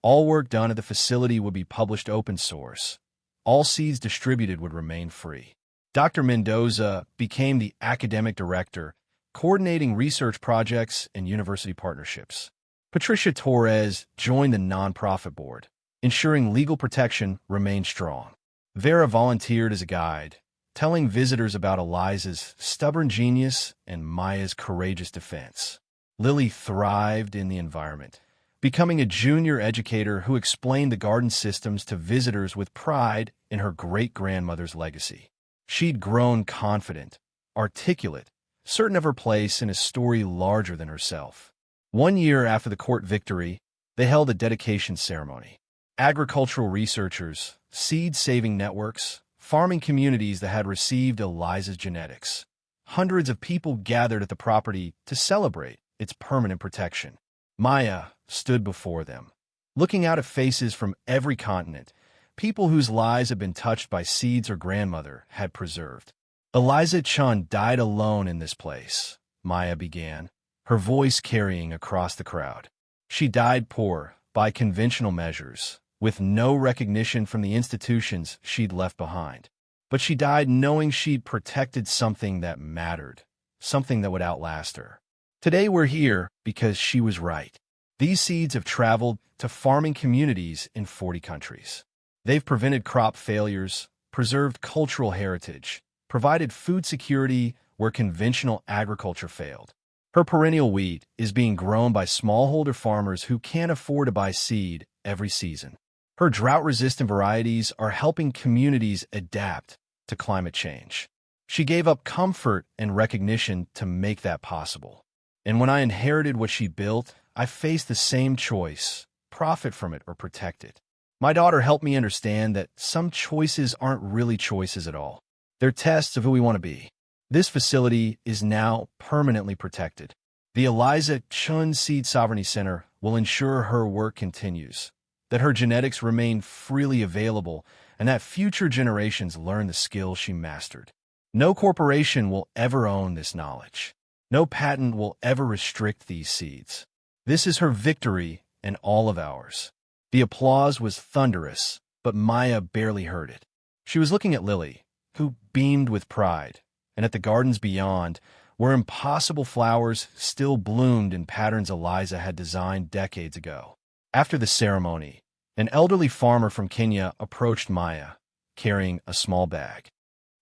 All work done at the facility would be published open source. All seeds distributed would remain free. Dr. Mendoza became the academic director, coordinating research projects and university partnerships. Patricia Torres joined the nonprofit board, ensuring legal protection remained strong. Vera volunteered as a guide, telling visitors about Eliza's stubborn genius and Maya's courageous defense. Lily thrived in the environment, becoming a junior educator who explained the garden systems to visitors with pride in her great-grandmother's legacy. She'd grown confident, articulate, certain of her place in a story larger than herself. 1 year after the court victory, they held a dedication ceremony. Agricultural researchers, seed-saving networks, farming communities that had received Eliza's genetics. Hundreds of people gathered at the property to celebrate its permanent protection. Maya stood before them, looking out at faces from every continent, people whose lives had been touched by seeds her grandmother had preserved. "Maya Chen died alone in this place," Maya began, her voice carrying across the crowd. "She died poor, by conventional measures, with no recognition from the institutions she'd left behind. But she died knowing she'd protected something that mattered, something that would outlast her. Today we're here because she was right. These seeds have traveled to farming communities in 40 countries. They've prevented crop failures, preserved cultural heritage, provided food security where conventional agriculture failed. Her perennial wheat is being grown by smallholder farmers who can't afford to buy seed every season. Her drought-resistant varieties are helping communities adapt to climate change. She gave up comfort and recognition to make that possible. And when I inherited what she built, I faced the same choice, profit from it or protect it. My daughter helped me understand that some choices aren't really choices at all. They're tests of who we want to be. This facility is now permanently protected. The Maya Chen Seed Sovereignty Center will ensure her work continues, that her genetics remain freely available, and that future generations learn the skills she mastered. No corporation will ever own this knowledge. No patent will ever restrict these seeds. This is her victory and all of ours. The applause was thunderous, but Maya barely heard it. She was looking at Lily, who beamed with pride, and at the gardens beyond, where impossible flowers still bloomed in patterns Eliza had designed decades ago. After the ceremony, an elderly farmer from Kenya approached Maya, carrying a small bag.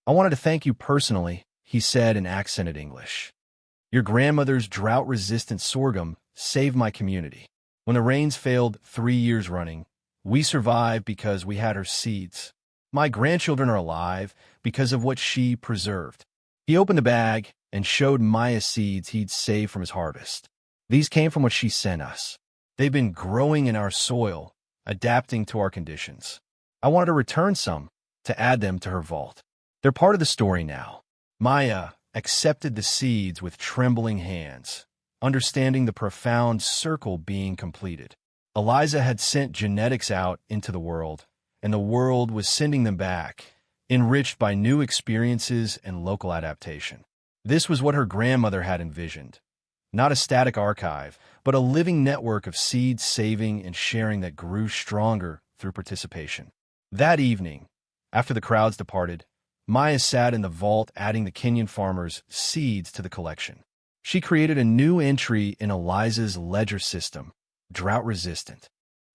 "I wanted to thank you personally," he said in accented English. "Your grandmother's drought-resistant sorghum saved my community. When the rains failed 3 years running, we survived because we had her seeds. My grandchildren are alive because of what she preserved." He opened the bag and showed Maya seeds he'd saved from his harvest. "These came from what she sent us. They've been growing in our soil, adapting to our conditions. I wanted to return some to add them to her vault. They're part of the story now." Maya accepted the seeds with trembling hands, understanding the profound circle being completed. Eliza had sent genetics out into the world, and the world was sending them back, enriched by new experiences and local adaptation. This was what her grandmother had envisioned. Not a static archive, but a living network of seed saving and sharing that grew stronger through participation. That evening, after the crowds departed, Maya sat in the vault adding the Kenyan farmers' seeds to the collection. She created a new entry in Eliza's ledger system, drought-resistant.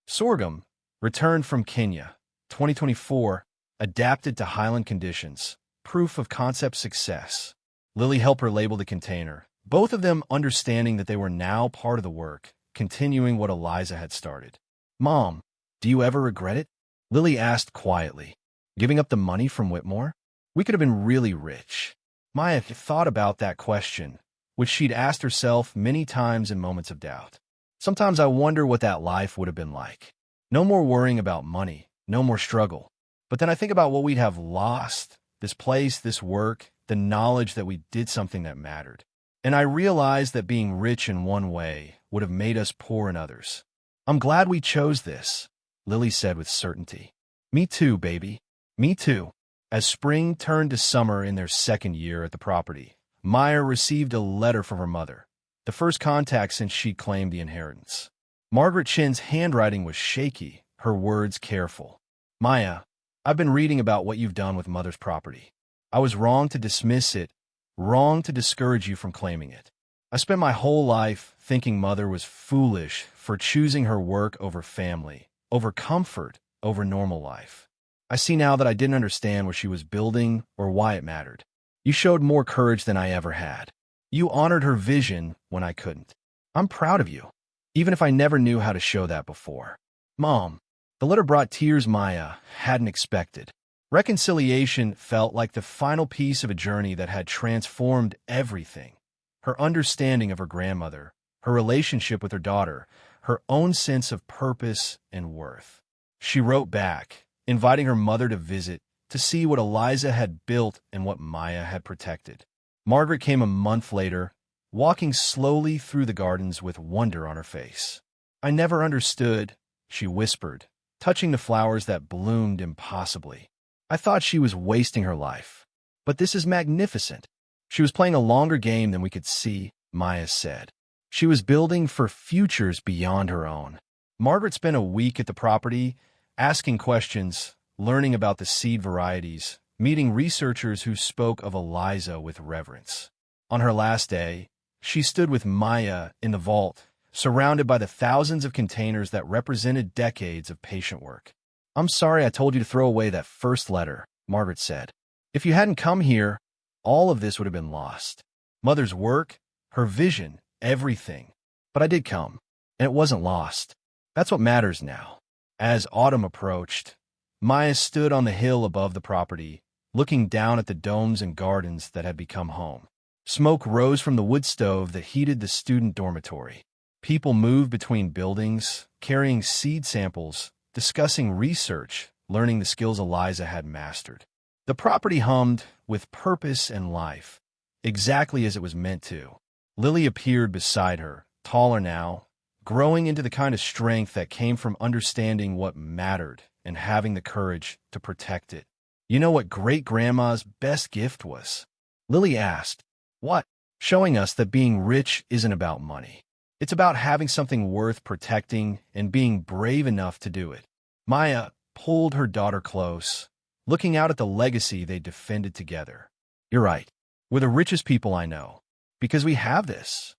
Sorghum, returned from Kenya, 2024, adapted to highland conditions, proof of concept success. Lily helped her label the container, both of them understanding that they were now part of the work, continuing what Eliza had started. "Mom, do you ever regret it?" Lily asked quietly. "Giving up the money from Whitmore? We could have been really rich." Maya thought about that question, which she'd asked herself many times in moments of doubt. "Sometimes I wonder what that life would have been like. No more worrying about money, no more struggle. But then I think about what we'd have lost, this place, this work, the knowledge that we did something that mattered. And I realize that being rich in one way would have made us poor in others. I'm glad we chose this," Lily said with certainty. "Me too, baby. Me too." As spring turned to summer in their second year at the property, Maya received a letter from her mother, the first contact since she claimed the inheritance. Margaret Chen's handwriting was shaky, her words careful. "Maya, I've been reading about what you've done with Mother's property. I was wrong to dismiss it, wrong to discourage you from claiming it. I spent my whole life thinking Mother was foolish for choosing her work over family, over comfort, over normal life. I see now that I didn't understand what she was building or why it mattered. You showed more courage than I ever had. You honored her vision when I couldn't. I'm proud of you, even if I never knew how to show that before." "Mom." The letter brought tears Maya hadn't expected. Reconciliation felt like the final piece of a journey that had transformed everything. Her understanding of her grandmother, her relationship with her daughter, her own sense of purpose and worth. She wrote back, inviting her mother to visit, to see what Eliza had built and what Maya had protected. Margaret came a month later, walking slowly through the gardens with wonder on her face. "I never understood," she whispered, touching the flowers that bloomed impossibly. "I thought she was wasting her life. But this is magnificent." "She was playing a longer game than we could see," Maya said. "She was building for futures beyond her own." Margaret spent a week at the property, asking questions, learning about the seed varieties, meeting researchers who spoke of Eliza with reverence. On her last day, she stood with Maya in the vault, surrounded by the thousands of containers that represented decades of patient work. "I'm sorry I told you to throw away that first letter," Margaret said. "If you hadn't come here, all of this would have been lost. Mother's work, her vision, everything. But I did come, and it wasn't lost. That's what matters now." As autumn approached, Maya stood on the hill above the property, looking down at the domes and gardens that had become home. Smoke rose from the wood stove that heated the student dormitory. People moved between buildings, carrying seed samples, discussing research, learning the skills Eliza had mastered. The property hummed with purpose and life, exactly as it was meant to. Lily appeared beside her, taller now, growing into the kind of strength that came from understanding what mattered and having the courage to protect it. "You know what great-grandma's best gift was?" Lily asked. "What?" "Showing us that being rich isn't about money. It's about having something worth protecting and being brave enough to do it." Maya pulled her daughter close, looking out at the legacy they defended together. "You're right. We're the richest people I know. Because we have this.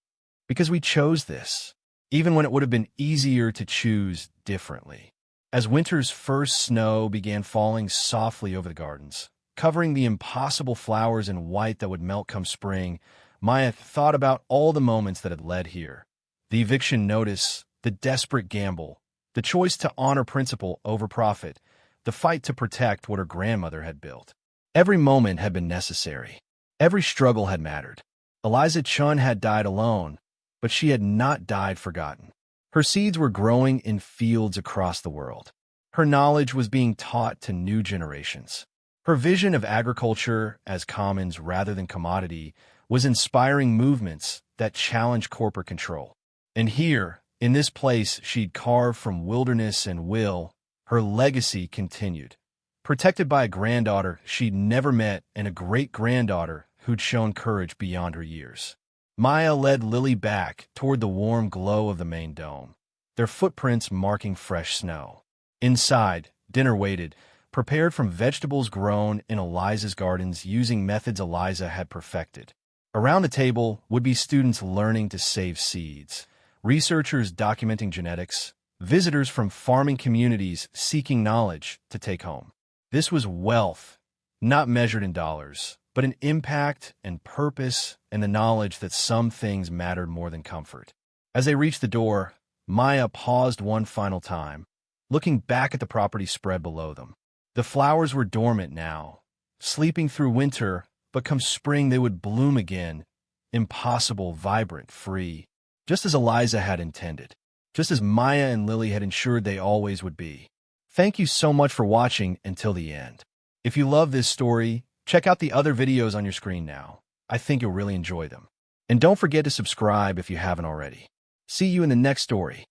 Because we chose this. Even when it would have been easier to choose differently." As winter's first snow began falling softly over the gardens, covering the impossible flowers in white that would melt come spring. Maya thought about all the moments that had led here. The eviction notice, the desperate gamble, the choice to honor principle over profit, the fight to protect what her grandmother had built. Every moment had been necessary. Every struggle had mattered. Eliza Chun had died alone, but she had not died forgotten. Her seeds were growing in fields across the world. Her knowledge was being taught to new generations. Her vision of agriculture as commons rather than commodity was inspiring movements that challenged corporate control. And here, in this place she'd carved from wilderness and will, her legacy continued. Protected by a granddaughter she'd never met and a great-granddaughter who'd shown courage beyond her years. Maya led Lily back toward the warm glow of the main dome, their footprints marking fresh snow. Inside, dinner waited, prepared from vegetables grown in Eliza's gardens using methods Eliza had perfected. Around the table would be students learning to save seeds, researchers documenting genetics, visitors from farming communities seeking knowledge to take home. This was wealth, not measured in dollars, but in impact and purpose and the knowledge that some things mattered more than comfort. As they reached the door, Maya paused one final time, looking back at the property spread below them. The flowers were dormant now, sleeping through winter, but come spring they would bloom again, impossible, vibrant, free, just as Eliza had intended, just as Maya and Lily had ensured they always would be. Thank you so much for watching until the end. If you love this story, check out the other videos on your screen now. I think you'll really enjoy them. And don't forget to subscribe if you haven't already. See you in the next story.